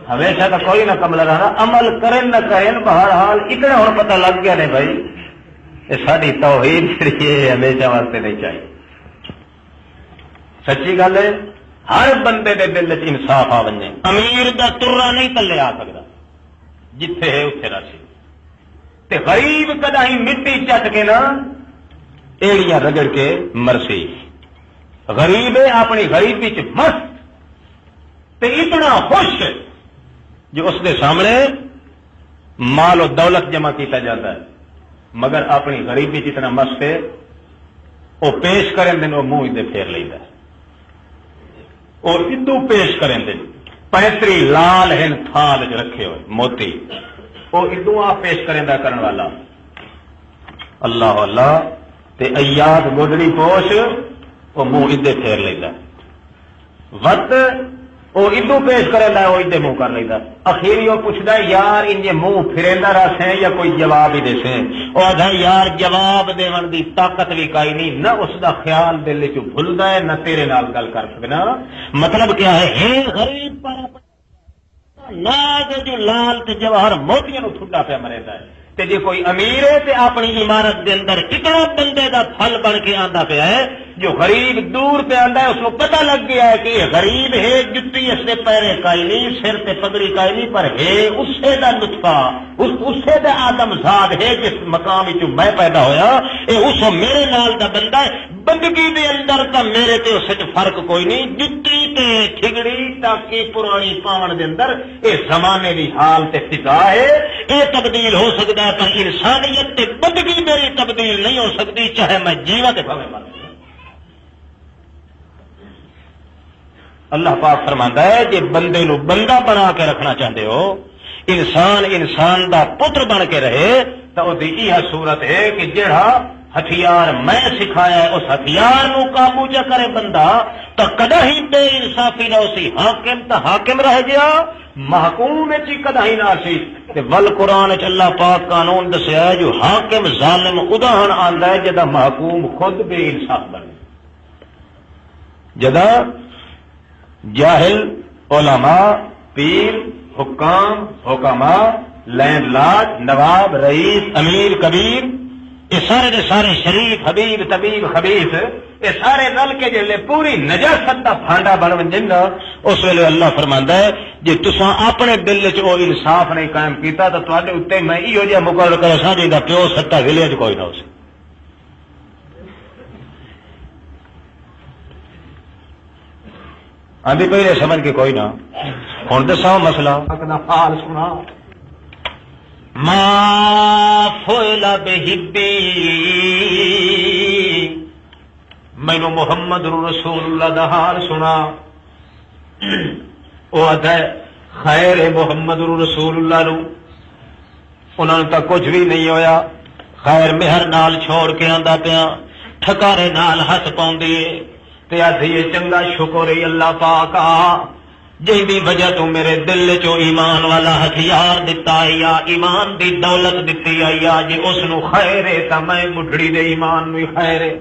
ہمیشہ تو کوئی نہ کملا رہنا، عمل کرن نہ کرن بہرحال اتنا ہوں پتہ لگ گیا نہیں بھائی یہ ساری توحید ہے ہمیشہ واسطے نہیں چاہیے۔ سچی گل ہے ہر بندے دے دل چ انصاف آ ونجے، امیر دا ترا نہیں تلے آ سکتا، جتھے ہے اتنے رسی، تے غریب کدا ہی مٹی چٹ کے نا ایڑیاں رگڑ کے مرسی، غریب ہے اپنی غریبی چ مست تے اتنا خوش جو اس دے سامنے مال و دولت جمع کیتا جاتا ہے، مگر اپنی غریبی چ اتنا مست ہے وہ پیش کریں دن وہ منہ ادے پھیر لیتا ہے، اور ادو پیش کریں دن پیتری لال ہن تھال چ رکھے ہوئے موتی وہ ادو آپ پیش کریں دا کرن والا اللہ اللہ تے ایاد گودڑی پوش وہ منہ ادے پھیر لیتا وقت وہ ادو پیش کرے وہ ادے منہ کر لیتا، اخیری وہ پوچھتا ہے یار ان یہ منہ پھریندا رس ہے یا کوئی جواب ہی دے وہ آدھا یار جواب دیون دی طاقت بھی کائی نہیں، نہ اس دا خیال دل چ بھلدا ہے نہ تیرے نال گل کر سکنا۔ مطلب کیا ہے غریب پر ناز جو لال تے جواہر موتیاں نو ٹھڈا پیا مریندا ہے، تے جے کوئی امیر ہے تے اپنی عمارت دے اندر اتنا بندے دا پھل بن کے آندا پیا ہے، جو غریب دور پہ آندا ہے اس کو پتہ لگ گیا ہے کہ یہ غریب ہے، جتی اس دے پیرے کائی نہیں، سر تے پگڑی کائی نہیں، پر ہے اسے دا لطفہ اسے دا آدم زاد ہے جس مقام وچ میں پیدا ہویا، اے اس میرے نال دا بندہ ہے، بندگی دے اندر تا میرے تے اس وچ فرق کوئی نہیں، جتی تے ٹھگڑی تاکہ پرانی پاون دے اندر اے زمانے دی حال تے فضا ہے، اے تبدیل ہو سکدا ہے پر انسانیت تے بندگی میری تبدیل نہیں ہو سکتی، چاہے میں جیوا تے بھاویں مر۔ اللہ پاک فرماندا ہے کہ بندے نو بندہ بنا کے رکھنا چاہتے ہو، انسان انسان دا پتر بن کے رہے تو وہ یہ صورت ہے کہ جڑا ہتھیار میں سکھایا ہے اس ہتھیار نو قابو چ کرے بندہ تو کدا ہی بے انصافی نہ سی، حاکم تو حاکم رہ گیا، محکوم چی کدا ہی نہ سی۔ ول قرآن چ اللہ پاک قانون دسیا ہے جو حاکم ظالم اداہن آندا ہے جدا محکوم خود بے انصاف بنے، جدا جاہل علماء پیر حکام حکماء لینڈ لارڈ نواب رئیس امیر کبیر یہ سارے دے سارے شریف حبیب طبیب خبیث یہ سارے رل کے جلے پوری نجاست دا پھانڈا بن ونجن اس ویلے اللہ فرماندا ہے جے تساں اپنے دل وچ او انصاف نہیں قائم کیتا تو تواڈے اوتے میں ایہو جہا مقرر کرا سا جے دا پیو ستا ضلع وچ کوئی نہ ہو سکے۔ آندھی پہلے سمجھ کے کوئی نہ ہن دساں مسئلہ حال سنا ما فعل بحبی مینو محمد رسول اللہ دا حال سنا وہ آتا ہے خیر محمد رسول اللہ نو انہوں نے تو کچھ بھی نہیں ہویا، خیر مہر نال چھوڑ کے آندا پیا، ٹھکارے نال ہاتھ پاؤندی تے آدھی چنگا شکر ہے اللہ پاک جی دی وجہ تو میرے دل چو ایمان والا ہتھیار دتا ہے یا ایمان دی دولت دتی ہے یا جی اس نو خیر ہے تا میں مٹھڑی دے ایمان نو خیر ہے۔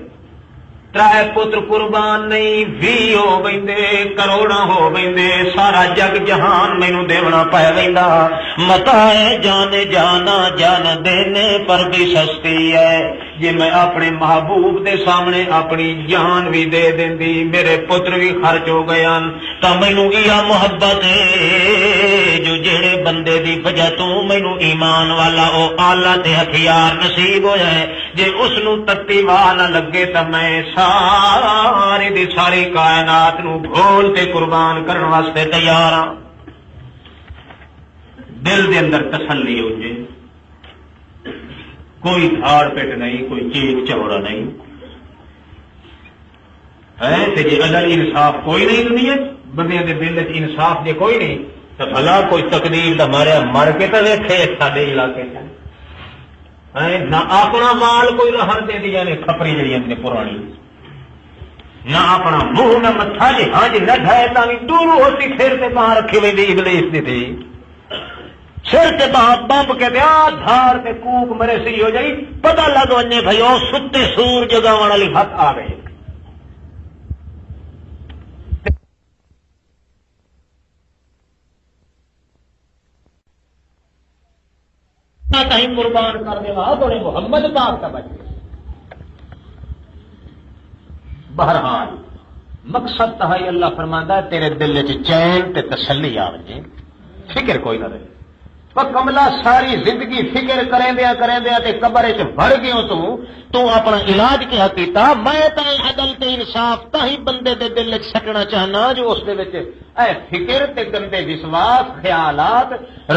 ترائے پتر قربان نہیں 20 ہو ویندے کروڑاں ہو ویندے سارا جگ جہان مینوں دیونا پے ویندا متاع جان جانا جان دینے پر بھی سستی ہے جی میں اپنے محبوب دے سامنے اپنی جان بھی دے دیندی میرے پتر بھی خرچ ہو گیا تا مینوں یہ محبت ہے جو جڑے بندے دی وجہ تو مینوں ایمان والا او آلہ تے ہتھیار نصیب ہویا ہے جے اس نو تتی واہ نہ لگے تا میں ساری دی ساری کائنات نو بھول تے قربان کرن واسطے تیار ہاں۔ دل دے اندر تسلی ہو جائے، کوئی دھاڑ پیٹ نہیں، کوئی چیخ چوڑا نہیں ہے تے جے عدل انصاف کوئی نہیں دنیا بندیاں دے دل وچ انصاف جے کوئی نہیں تو بھلا کوئی تقدیر دا ماریا مر کے تو ویکھے ساڈے علاقے چ نہ اپنا مال کوئی رہن دے دیا نے کھپری جڑیاں نے پرانی نہ اپنا منہ نہ متھا جی ہاں جی نہ ڈھائے تھی دورو ہوتی سر سے باہر رکھی ہوئی ابلیس دی تھی سر سے باہر بمب کے دیا دھار سے کوک مرے سی ہو جائی پتہ لگ ونے بھائی وہ ستے سور جگاون والی ہاتھ آ گئے کہیں قربان کر دے بڑے محمد پاک کا بچے۔ بہرحال مقصد تو ہے اللہ فرماندا ہے تیرے دل وچ چین تے تسلی آ وجے فکر کوئی نہ رہے پر کملا ساری زندگی فکر کریں دیا تے قبر وچ بڑھ گئے تو اپنا علاج کیا کیتا میں تے عدل تے انصاف تاہی بندے دے دل وچ سٹنا چاہنا جو اس دے وچ اے فکر تے گندے وسواس خیالات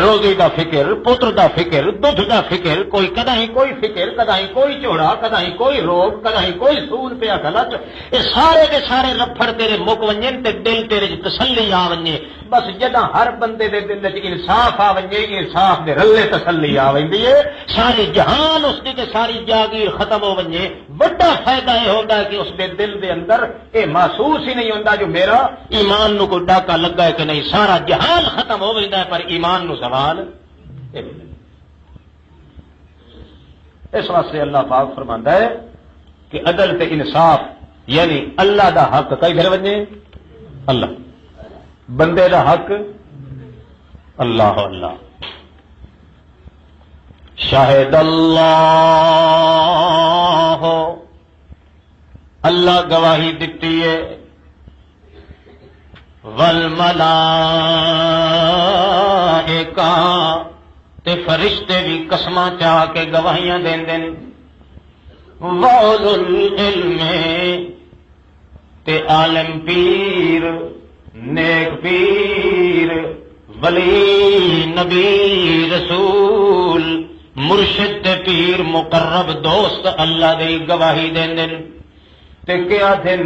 روزی دا فکر پتر دا فکر دودھ دا فکر کوئی کدا ہی کوئی فکر کدا ہی کوئی چوڑا کدا ہی کوئی روگ کدا ہی کوئی سود پیا غلط اے سارے دے سارے رفڑ تیرے مک ونجن تے دل تیرے وچ تسلی آ ونجے بس جداں ہر بندے دے دل وچ انصاف آ ونجے انصاف دے رلے تسلی آ ویندی ہے ساری جہان اس دی تے ساری جاگیر ختم ہو ونجے بڑا فائدہ یہ ہوتا ہے کہ اس دے دل دے اندر اے محسوس ہی نہیں ہوندا جو میرا ایمان نو کوئی ڈاکہ لگا ہے کہ نہیں سارا جہان ختم ہو ویندا ہے پر ایمان نو سوال اس واسطے اللہ پاک فرماندا ہے کہ عدل تے انصاف یعنی اللہ دا حق کئی پھر ونجے اللہ بندے دا حق اللہ اللہ شاہد اللہ اللہ گواہی دیتی ہے والملائکہ تے فرشتے بھی قسماں چاہ کے گواہیاں دین دین واولو العلم تے عالم پیر نیک پیر ولی نبی رسول مرشد تے پیر مقرب دوست اللہ دی گواہی دین دین تے کیا دن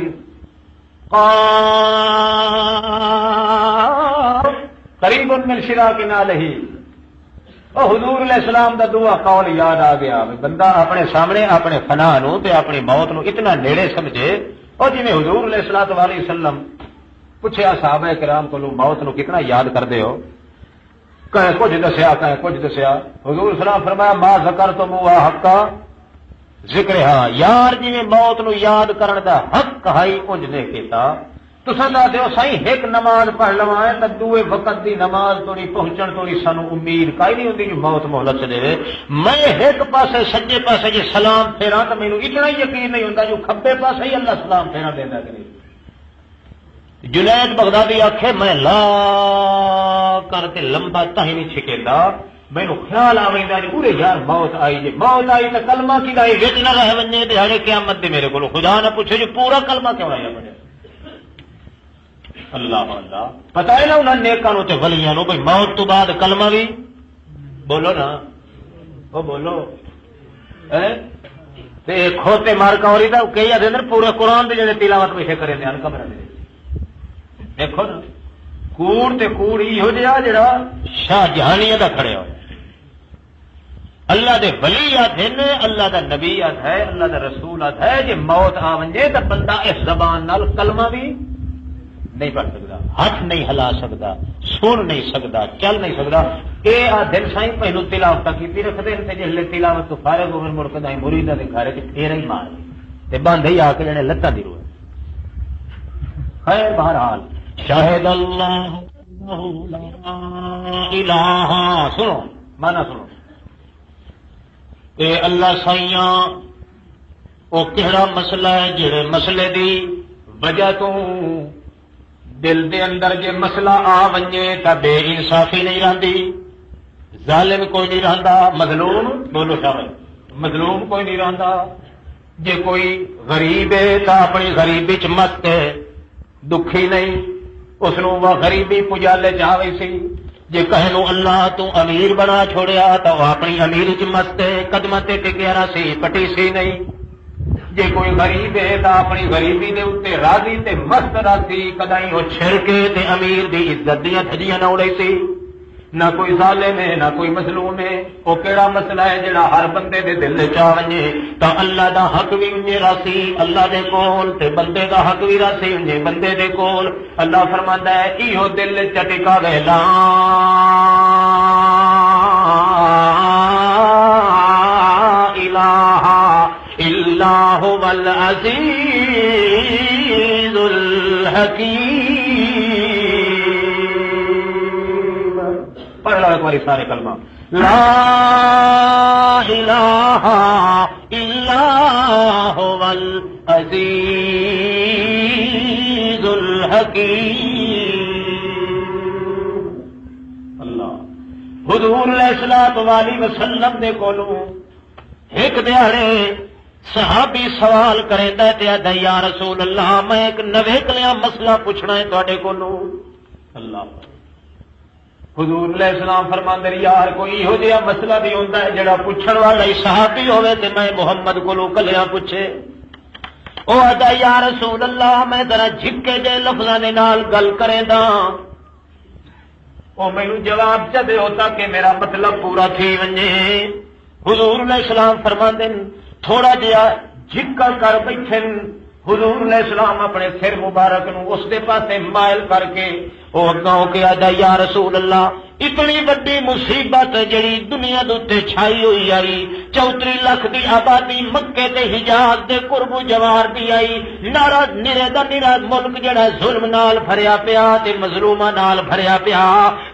قریب من شراک نالہ اور حضور علیہ السلام دا دعا قول یاد آ گیا بندہ اپنے سامنے اپنے فنا نو تے اپنی موت نو اتنا نیڑے سمجھے اور جی حضور علیہ الصلوۃ والسلام پوچھا صحابہ کرام کو موت نو کتنا یاد کرتے ہو کہیں کچھ دسیا کہیں کچھ دسیا حضور السلام فرمایا ما ذکرتم حق ذکر یار جی موت نو یاد کرن دا حق ہائی انج نے کیتا تساں دا دیو سائیں ایک نماز پڑھ لواں تے دوے وقت دی نماز توڑی پہنچن توڑی سانو امید کائی نہیں ہوندی جو موت مہلت دے میں ایک پاسے سجے پاسے جے سلام پھیراں تے مینوں اتنا یقین نہیں ہوندا جو کھبے پاسے ہی اللہ سلام پھیرا دیندا کہ نہیں جنید بغدادی آکھے میں لا کر کے لمبا تاں نہیں چھکیندا مینوں خیال آویندا جی پورے یار موت آئی تے کلمہ کی لائی وچ نہ رہ ونجے دیہاڑے قیامت دے میرے کولوں خدا نہ پوچھے جو پورا کلمہ کیوں آیا بنے اللہ اللہ پتہ ہے نا انہاں نیکاں نوں تے ولیاں نوں بھئی موت تو بعد کلمہ بھی بولو نا او بولو تے کھوتے مار کوری دا کئی اندر پورا قرآن دے جڑے تلاوت ویسے کرے نے کمرے دے دیکھو نا کوڑ تے کوڑ ایہو جہا جڑا شاہ جہانیہ دا کھڑے ہوئے اللہ دے ولی آدھن اللہ دا نبی آدھ ہے اللہ دا رسول آدھ ہے جے موت آ ونجے تے بندہ اس زبان نال کلمہ بھی نہیں پڑھ سکتا ہاتھ نہیں ہلا سکتا سن نہیں سکتا چل نہیں سکتا اے دل سائیں پہلو تلاوت کی رکھتے ہیں جس تلاوت تو فارغ ہو مڑ کے مریدا کے گھر پھر ہی مار تے بند ہی آ کے جنے لتاں دی روئے خیر بہرحال شاہد اللہ لا الہ سنو مانا سنو اے اللہ سائیاں او کہڑا مسئلہ ہے جڑے مسئلے دی وجہ تو دل دے اندر جے مسئلہ آ ونجے تا بے انصافی نہیں رہندی ظالم کوئی نہیں رہندا مظلوم بولو شامل مظلوم کوئی نہیں رہندا جے کوئی غریب ہے تا اپنی غریبی چ مست ہے دکھی نہیں اس نو وہ غریبی پجالے جاوے سی جے کہے نو اللہ تو امیر بنا چھوڑیا تا وہ اپنی امیر چ مست ہے قدماں تے ٹکیا سی پٹی سی نہیں جے کوئی غریب ہے تا اپنی غریبی دے اوتے راضی تے مست راضی کدائی او چھڑکے تے امیر دی عزت دیاں تھجیاں نہ اڑے سی نہ کوئی ظالم ہے نہ کوئی مظلوم ہے او کیڑا مسئلہ ہے جڑا ہر بندے دے دل وچ آ ونجے تا اللہ دا حق وی انجے راسی اللہ دے کول تے بندے دا حق وی راسی انجے بندے دے کول اللہ فرماندا ہے ایہو دل وچ ٹکا وے لا الہ الا هو العزیز الحکیم پڑھ لو ایک بار سارے کلمہ لا الہ الا هو العزیز الحکیم اللہ حضور علیہ الصلوۃ والسلام دے کولوں ایک دیہڑے صحابی سوال کریندا تے آندا یا رسول اللہ میں ایک نوے کلیاں مسئلہ پوچھنا ہے تواڈے کولوں اللہ حضور علیہ السلام فرماندے یار کوئی ایہو جہا مسئلہ بھی ہوندا ہے جڑا پوچھن والا ہی صحابی ہوے تے میں محمد کولوں کلیاں پوچھے او آندا یا رسول اللہ میں ذرا جھکے جے لفظاں دے نال گل کریندا او مینوں جواب چ دیو تاکہ میرا مطلب پورا تھی ونجے حضور علیہ السلام فرماندے تھوڑا جہا جھکا کر بیٹھے حضور علیہ السلام اپنے سر مبارک نو اس دے پاسے مائل کر کے اور گاؤں کے آجا یا رسول اللہ اتنی بڑی مصیبت جڑی دنیا دوتے چھائی ہوئی آئی 34 لاکھ دی آبادی مکے تے حجاز دے قرب و جوار دی آئی نارا نرے دا نرا ملک جڑا ظلم نال بھریا پیا تے مظلوماں نال بھریا پیا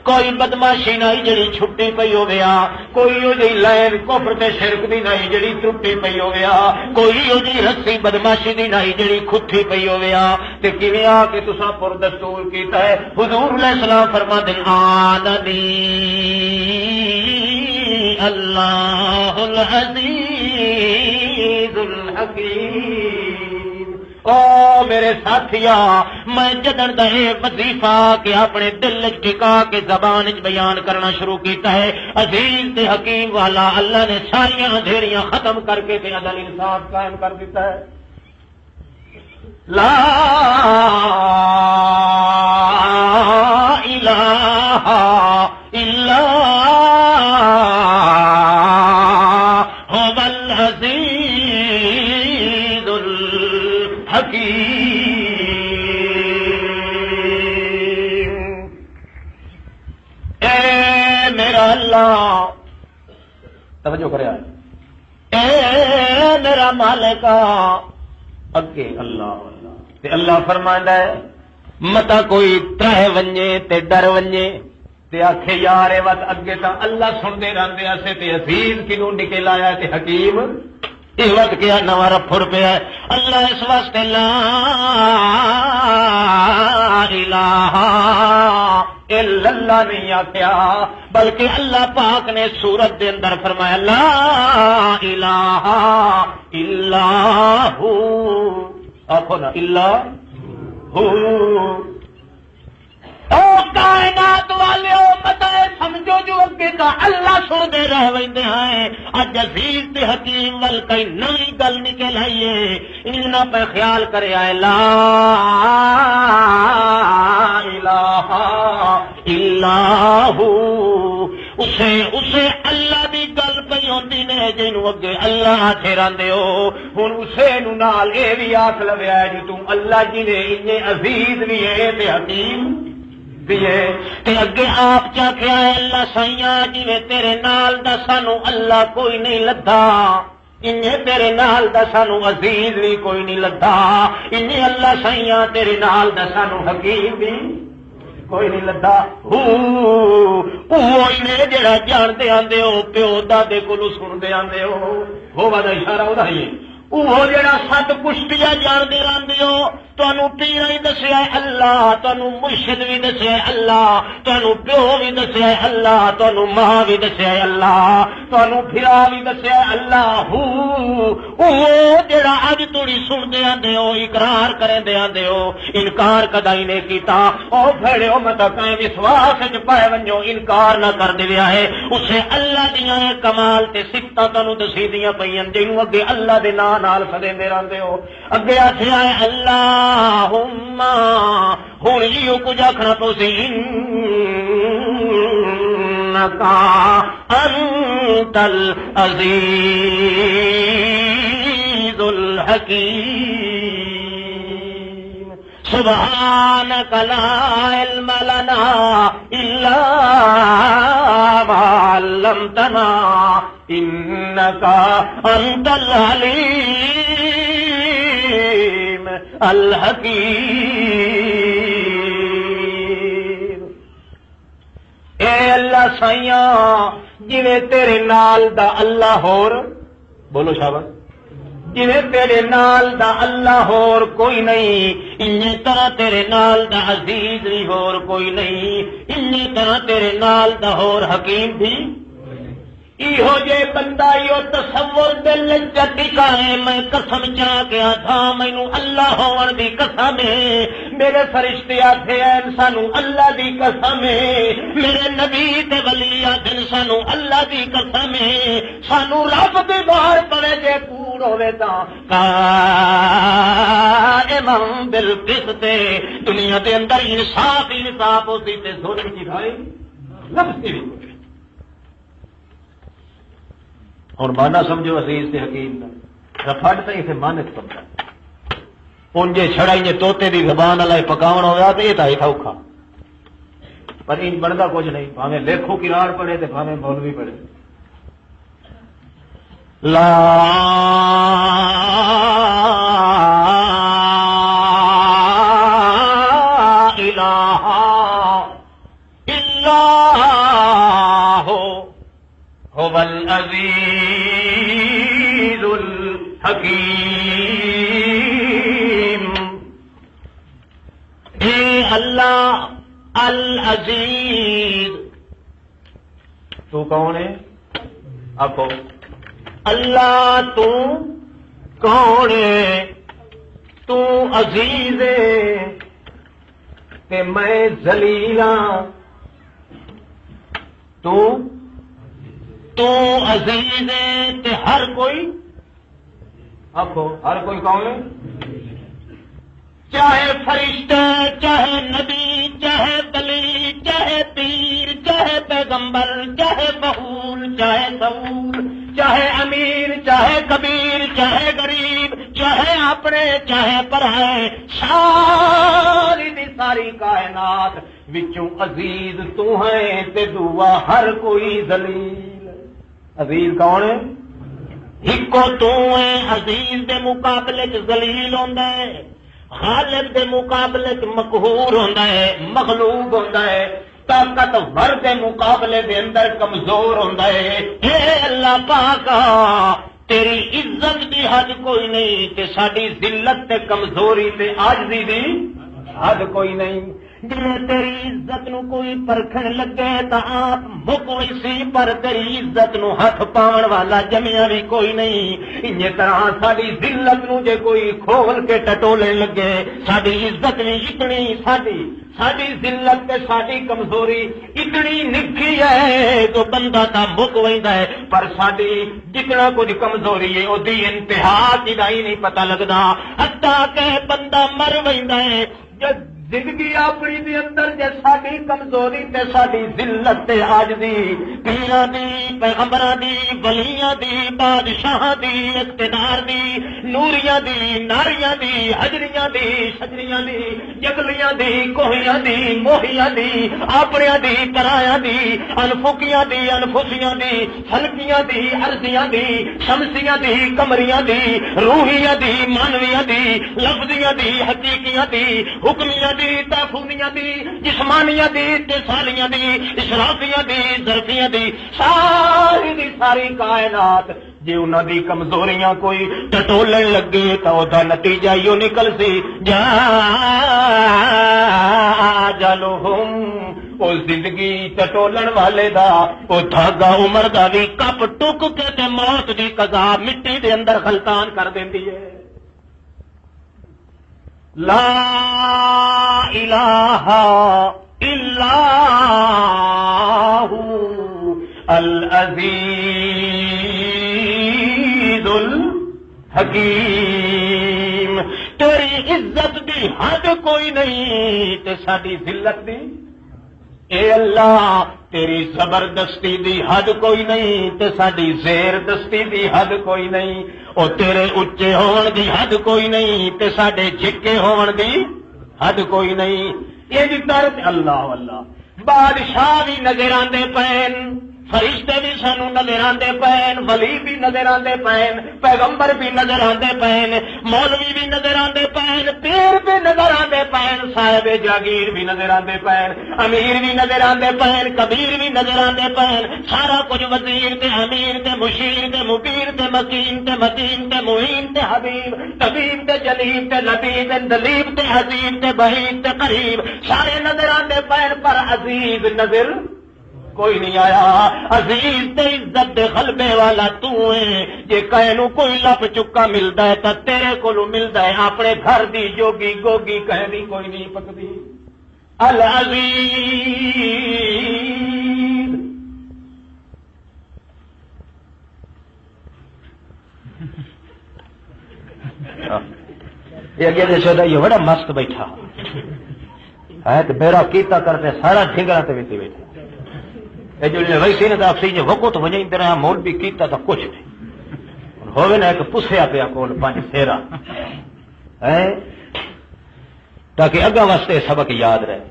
کوئی بدماشی نہیں جڑی چھٹی پئی ہویا کوئی او جی لین کفر تے شرک دی نہیں جڑی ٹوٹی پئی ہویا کوئی او جی رسی بدماشی دی نہیں جڑی کھٹی پئی ہویا تے کیویں آ کے تساں پر دستور کیتا ہے حضور علیہ السلام فرماتے ہیں آننی اللہ العزیز الحکیم او میرے ساتھیا میں جدن دے وظیفہ کہ اپنے دل ٹکا کے زبان بیان کرنا شروع کیتا ہے عزیز تے حکیم والا اللہ نے ساری اندھیریاں ختم کر کے تے عدل انصاف قائم کر دیتا ہے لا الہ الا یا اللہ توجہ کرے اے میرا مالک اگے اللہ اللہ تے اللہ فرماندا ہے متا کوئی ترہ ونجے تے ڈر ونجے تے آکھے یار اے وقت اگے تا اللہ سندے رہندے اسے تے عزیز کینوں نکل آیا تے حکیم یہ وقت کیا نواں رفڑ پہ ہے اللہ اس واسطے لا الہ الا اللہ نہیں آخیا بلکہ اللہ پاک نے سورت دے اندر فرمایا لا الہ الا ہو آخو نا الا ہو او کائنات والے مت سمجھو جو اگے کا اللہ سن دے رہ ویندے ہیں اج عزیز تے حکیم ول کئی نئی گل نکل آئی ہے انہاں پہ خیال کرے آئے لا الہ الا ہو اسے اللہ دی گل پئی ہوندی نے جنوں اگے اللہ ٹھہراندے ہو ہن اسے نو نال اے وی آکھ لویا ہے جو تم اللہ جی نے اننے عزیز بھی ہے تے حکیم تے اگے آپ چاکھیا ہے اللہ سائیاں جویں تیرے نال دا سانو اللہ کوئی نہیں لدھا انہیں تیرے نال دا سانو عزیز بھی کوئی نہیں لدھا انہیں اللہ سائیاں تیرے نال دا سانو حکیم بھی کوئی نہیں لدھا نے جڑا جاندے آندے ہو پیو دادے کولوں سندے آندے ہو وا دا اشارہ اودہ ہی وہ جڑا سات کشتیاں جاندے رہندے ہو تانوں پیر ہی دسیا اللہ تانوں مرشد بھی دسیا اللہ تانوں پیو بھی دسیا اللہ تانوں ماں بھی دسیا اللہ تانوں بھرا بھی دسیا اللہ وہ جڑا اج توڑی سندے آندے ہو اقرار کریندے آندے ہو انکار کدی نہیں کیتا او بھڑیو مت کہیں وشواس وچ پائے ونجو انکار نہ کر دیویا ہے اسے اللہ دیاں کمال تے صفتاں تانوں دسی دیاں پئیاں جنوں اگے اللہ دے نام نال سدیندے رہندے ہو اگے آکھیا ہے اللہم ہن ایو کچھ آکھنا پوسی انکا انت العزیز الحکیم سبحانک لا علم لنا الا ما علمتنا انکا انت العلیم الحکیم اے اللہ سائیاں جویں تیرے نال دا اللہ ہور بولو شاباش جویں تیرے نال دا اللہ ہور کوئی نہیں انہی طرح تیرے نال دا عزیز بھی ہور کوئی نہیں انہی طرح تیرے نال دا ہور حکیم بھی ایہو جے بندہ ایہو تصور دل چٹکا ہے میں قسم چاہ کے تھا مینوں اللہ ہون دی قسم ہے میرے فرشتے آتے ہیں سانو اللہ دی قسم ہے میرے نبی تے ولی آتے سانو اللہ دی قسم ہے سانو رب دی بار پڑے جے کوڑ ہوے تا قائما بالقسط دنیا دے اندر انصاف ہوتی تے ظلم کی بھائی لفظ بھی اور مانا سمجھو عزیز تے حکیم دا رفڑ تے اسے مانت بنتا ان جے چھڑائیں توتے دی زبان علی پکاون ہویا تے یہ تائی اوکھا پر ان بندا کچھ نہیں بھاویں لیکھو قرار پڑھے تے بھاویں مولوی پڑھے لا الہ الا هو العزیز الحکیم اے اللہ العزیز تو کون ہے آخو اللہ تو کون ہے تو عزیز ہے کہ میں ذلیل ہاں تو عزیز ہے تے ہر کوئی آخو ہر کوئی کون ہے چاہے فرشتہ چاہے نبی چاہے ولی چاہے پیر چاہے پیغمبر چاہے بہول چاہے سہول چاہے امیر چاہے کبیر چاہے غریب چاہے اپنے چاہے پرائے ساری دی ساری کائنات وچوں عزیز تو ہے تے دعا ہر کوئی ذلیل عزیز کون ہے ایکو تو ہے عزیز دے مقابلے چ ذلیل ہوندا ہے غالب دے مقابلے چ مقہور ہوندا ہے مغلوب ہوندا ہے طاقتور دے مقابلے دے اندر کمزور ہوندا ہے اے اللہ پاکا تیری عزت دی حد کوئی نہیں تے ساڈی ذلت تے کمزوری تے عاجزی دی حد کوئی نہیں جی تیری عزت نو کوئی پرکھن لگے تا آپ مکوئی سی پر تیری عزت نو ہاتھ پاون والا جمیا بھی کوئی نہیں انہی طرح ساڈی ذلت نو جے کوئی کھول کے ٹٹولے لگے ساڈی عزت بھی اتنی ساڈی ذلت تے ساڈی کمزوری اتنی نکھی ہے جو بندہ تا مک ویندا ہے پر ساڈی جتنا کچھ کمزوری ہے او دی انتہا کدا ہی نہیں پتہ لگدا حتیٰ کہ بندہ مر ویندا ہے جب زندگی اپنی دے اندر جے ساڈی کمزوری تے ساڈی ذلت تے عاجزی پیراں دی پیغمبراں دی ولیاں دی بادشاہاں دی اقتدار دی نوریاں دی ناریاں دی حجریاں دی شجریاں دی جگلیاں دی کوہیاں دی موہیاں دی اپنیاں دی پرایاں دی انفقیاں دی انفسیاں دی فلکیاں دی ارضیاں دی شمسیاں دی قمریاں دی روحیاں دی مانویاں دی لفظیاں دی حقیقیاں دی حکمیاں دی تفونیاں دی جسمانیاں دی اتصالیاں دی اشرافیاں دی ظرفیاں دی ساری کائنات جی انہاں دی کمزوریاں کوئی ٹٹولن لگے تو دا نتیجہ یوں نکل سی جالہم او زندگی ٹٹولن والے دا او دھاگا عمر دا بھی کپ ٹک کے تے موت دی قضا مٹی دے اندر خلطان کر دیندی ہے لا الہ الا ہو العزیز الحکیم تیری عزت دی حد کوئی نہیں تے ساڈی ذلت دی اے اللہ تیری زبردستی دی حد کوئی نہیں تے ساڈی زیر دستی دی حد کوئی نہیں او تیرے اچے ہون دی حد کوئی نہیں تے ساڈے جھکے ہون دی حد کوئی نہیں یہ جی طرح اللہ اللہ بادشاہ بھی نظر آندے پین فرشتے بھی سانو نظر آندے پین ولی بھی نظر آندے پین پیغمبر بھی نظر آندے پین مولوی بھی نظر آندے پین پیر بھی نظر آندے پین صاحب جاگیر بھی نظر آندے پین امیر بھی نظر آندے پین کبیر بھی نظر آندے پین سارا کچھ وزیر تے امیر تے مشیر تے مبیر تے مکین تے متین تے معین تے حبیب طبیب تے جلیب تے لطیف تے دلیب تے حسیب تے بعید تے قریب سارے نظر آندے پین پر عزیز نظر کوئی نہیں آیا عزیز تے عزت دے غلبے والا تو ہے جے کہنوں کوئی لپ چکا ملدا ہے تے تیرے کولوں ملدا ہے اپنے گھر دی جوگی گوگی کہنی کوئی نہیں پکدی العزیز یہ اگے دے سودا یہ بڑا مست بیٹھا ہے تے میرا کیتا کرتے سارا ٹھنگرا تے وچ بیٹھا ویسے نے افسی جو وقت وجہ ادھر مول بھی کیتا تو کچھ نہیں ہوئے نا ایک پسیا پیا کول پانچ سیرا تاکہ اگا واسطے سبق یاد رہے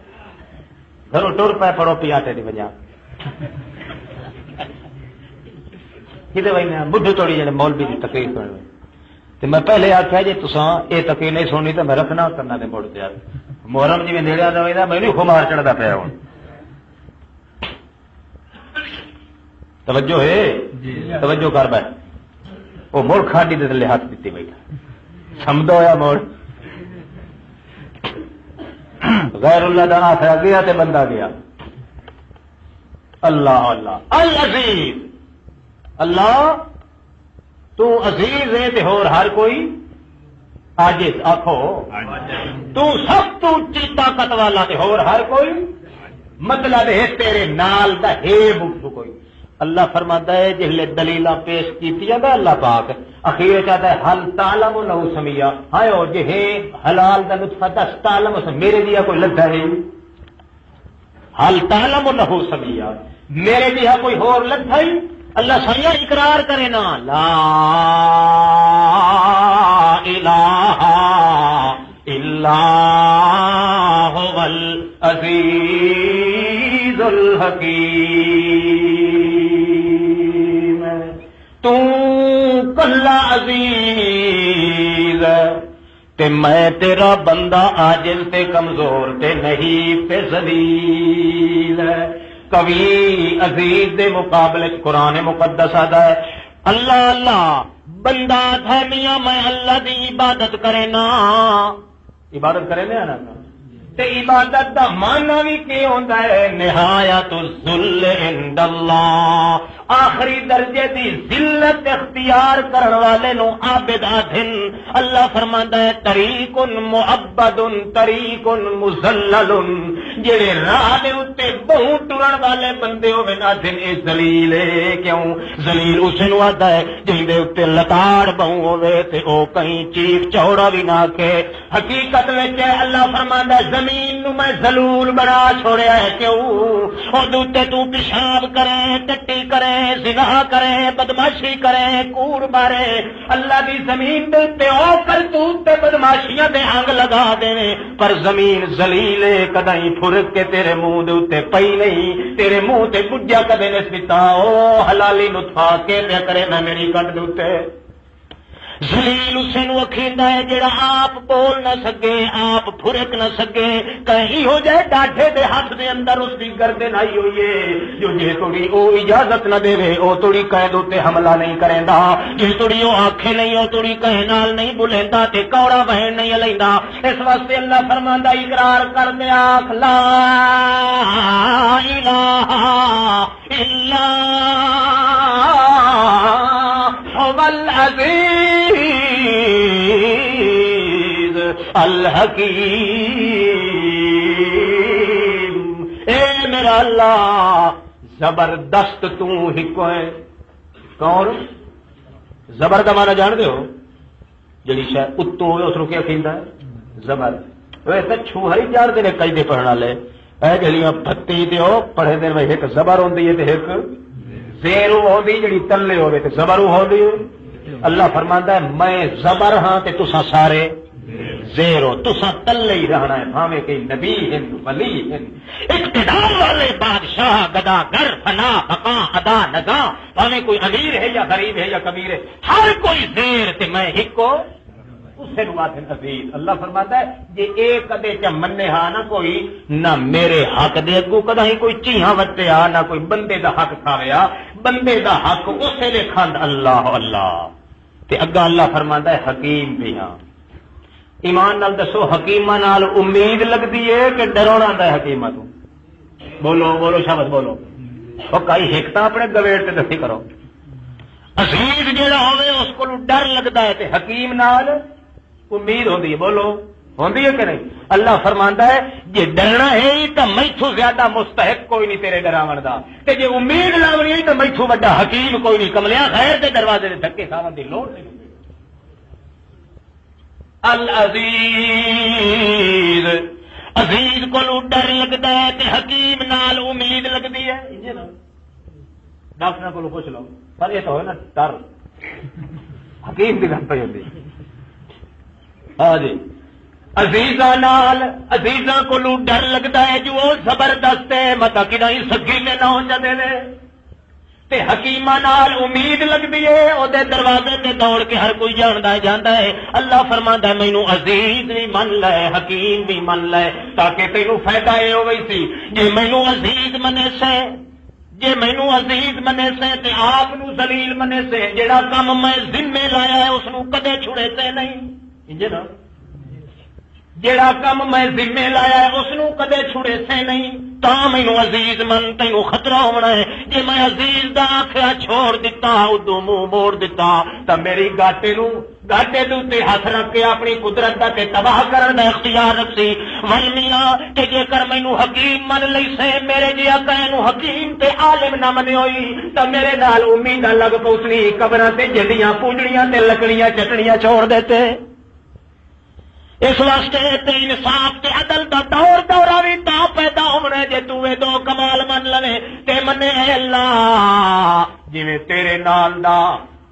گھروں ٹر پہ پڑو پی آٹے دی وجہ کتنے بھائی بڈھو توڑی جانے مولوی کی تقریر کرنے تو میں پہلے آخیا جی تساں یہ تقریر نہیں سننی تو میں رکھنا کرنا دے مڑ تیار محرم جی میں نیڑے آتا میں نہیں خمار چڑھتا پیا ہوں توجہ ہے توجہ کر بیٹھ وہ مڑ کھاڈی دے تھلے ہاتھ دیتی بیٹھا سمجھا ہوا موڑ غیر اللہ دا آخر گیا تے بندہ گیا اللہ اللہ العزیز اللہ تو عزیز ہے تے ہور ہر کوئی عاجز آکھو تو سب تو اچھی طاقت والا تے ہور ہر کوئی مطلب ہے تیرے نال دا ہے کوئی اللہ فرماتا ہے جہلے دلیلاں پیش کیتی ہے اللہ پاک اخیر چاہتا ہے حل تعلم لہو سمیا ہائے جے حلال دا نطفہ دس تعلم میرے دیا کوئی لگا ہے حل تعلم لہو سمیا میرے دیا کوئی ہور لگا ہے اللہ سمیا اقرار کرے نا لا الہ الا هو العزیز الحکیم. تو کلا عزیز تے میں تیرا بندہ عاجز تے کمزور تے نہیں تے ذلیل. کبھی عزیز دے مقابلے قرآن مقدس آتا ہے اللہ اللہ بندہ تھا میاں میں اللہ دی عبادت کرے نا. عبادت کرے نا تے عبادت دا معنی بھی کی ہوندا ہے نہایت الذل عند اللہ. آخری درجے دی ذلت اختیار کرن والے نو عابد آدھن. اللہ فرماندا ہے طریق معبد طریق مذلل. جڑے راہ دے اوتے بہو ٹرن والے بندے ہوے آدھن اے ذلیل ہے. کیوں ذلیل اس نو آدا ہے جن دے اوتے لتاڑ بہو ہوے تے او کہیں چیخ چوڑا بھی نہ کہ. حقیقت وچ اللہ فرماندا ہے زمین نو میں ذلول بنا چھوڑیا ہے. کیوں او دوتے تو پیشاب کرے ٹٹی کرے زنا کرے بدماشی کرے کوڑ مارے. اللہ دی زمین دے تے او کرتوت تے بدماشیاں دے انگ لگا دے پر زمین ذلیل ہے کدی پھرک کے تیرے منہ دے اوتے پئی نہیں. تیرے منہ تے گجا کدے نہیں ستا. او حلالی نو تھا کے تے کرے نہ میری کٹ دے اوتے. ذلیل اسے نو اکھیندا ہے جڑا آپ بول نہ سکے آپ پھرک نہ سکے. کہیں ہو جائے ڈاڈھے دے ہاتھ دے اندر اس دی گردن آئی ہوئی ہے جو جے توڑی او اجازت نہ دے او توڑی قید تے حملہ نہیں کریندا. جے توڑی او آنکھیں نہیں او توڑی کہے نال نہیں بولیندا تے کوڑا بہن نہیں لیندا. اس واسطے اللہ فرماندا اقرار کر دے آکھ لا الہ الا هو العزیز الحکیم. اے میرا اللہ زبردست تو ہی کو ہے. کون زبر دا معنی جان دے ہو جڑی شے اتوں ہوئے اس نو کیا کہندا ہے زبر. ویسے چھوہری جان دے نے کئی دے پڑھن والے اے جڑیاں پھتی تے او پڑھے دے وچ ایک زبر ہوندی ہے تے ایک زیر ہوندی جڑی تلے ہوے تے زبر ہوندی. اللہ فرماندا ہے میں زبر ہاں تے تساں سارے زیر ہو. تساں تلے ہی رہنا ہے بھاویں کہ نبی ہیں ولی ہیں اقتدار والے بادشاہ گداگر فنا بقا ادا نگاں بھاویں کوئی امیر ہے یا غریب ہے یا کبیر ہے ہر کوئی زیر تے میں ہکو اسے نو آدھن عزیز. اللہ فرماتا ہے جے ایک کدے چ منے ہاں نہ کوئی نہ میرے حق دے اگو کدا ہی کوئی چیہاں وٹیا نہ کوئی بندے دا حق کھاویا. بندے دا حق اسے لے کھاند اللہ اللہ تے اگا اللہ فرماندا ہے حکیم بھی ہاں. ایمان نال دسو حکیماں نال امید لگدی ہے کہ ڈرونا آندا ہے حکیماں تو؟ بولو بولو شاباش بولو. او کئی حکمت اپنے گویڑ تے دسی کرو. عزیز جیڑا ہوے اس کو ڈر لگدا ہے تے حکیم نال امید ہوندی ہے. بولو ہوندی ہے کہ نہیں؟ اللہ فرماندا ہے جے ڈرنا ہے تو میتھوں زیادہ مستحق کوئی نہیں تیرے ڈراون دا تے جے امید لاونی ہے تو میتھوں بڑا حکیم کوئی نہیں. کملیا خیر دے دروازے دے دھکے کھاون دی لوڑ نہیں. العزیز عزیز کو ڈر لگتا ہے تے حکیم نال امید لگتی ہے. ڈاکٹر کو پوچھ لو پر یہ تو ہے نا ڈر حکیم کی گل پی ہوتی. ہاں جی عزیزاں نال عزیزاں کو ڈر لگتا ہے جو زبردست ہے متا کہ نہیں سگی میں نہ ہو جاتے نے تے حکیماں نال امید لگتی ہے او دے دروازے تے دوڑ کے ہر کوئی جاندا ہے. اللہ فرماندا ہے مینوں عزیز بھی من لے حکیم بھی من لے تاکہ تینوں فائدہ اے ہوئی سی. جے مینوں عزیز منے سے جے مینوں عزیز منے سے تے آپ نو ذلیل منے سے جیڑا کم میں ذمہ لایا ہے اس نو کدے چھڑے تے نہیں. انجے نا جیڑا کم میں ذمہ لایا ہے اس نو کدے چھڑے سے نہیں. تا مینوں عزیز من تینوں خطرہ ہونا ہے. جے میں عزیز دا آکھیا چھوڑ دتا ادو منہ موڑ دتا تا میری گاٹے دے ہاتھ رکھ کے اپنی قدرت دا تے تباہ کرن دا اختیار رکھسی. ولمیاں تے جے کر مینوں حکیم من لئی سے میرے جیا کہنوں حکیم تے عالم نہ منی ہوئی تا میرے نال امید لگ پوسنی قبراں تے جڑیاں پوجڑیاں تے لکڑیاں چٹڑیاں چھوڑ دیتے. اس واسطے تے انصاف تے عدل دا دورہ بھی تا پیدا ہونا جے تو اے دو کمال من لوے تے منے اے اللہ جویں تیرے نال دا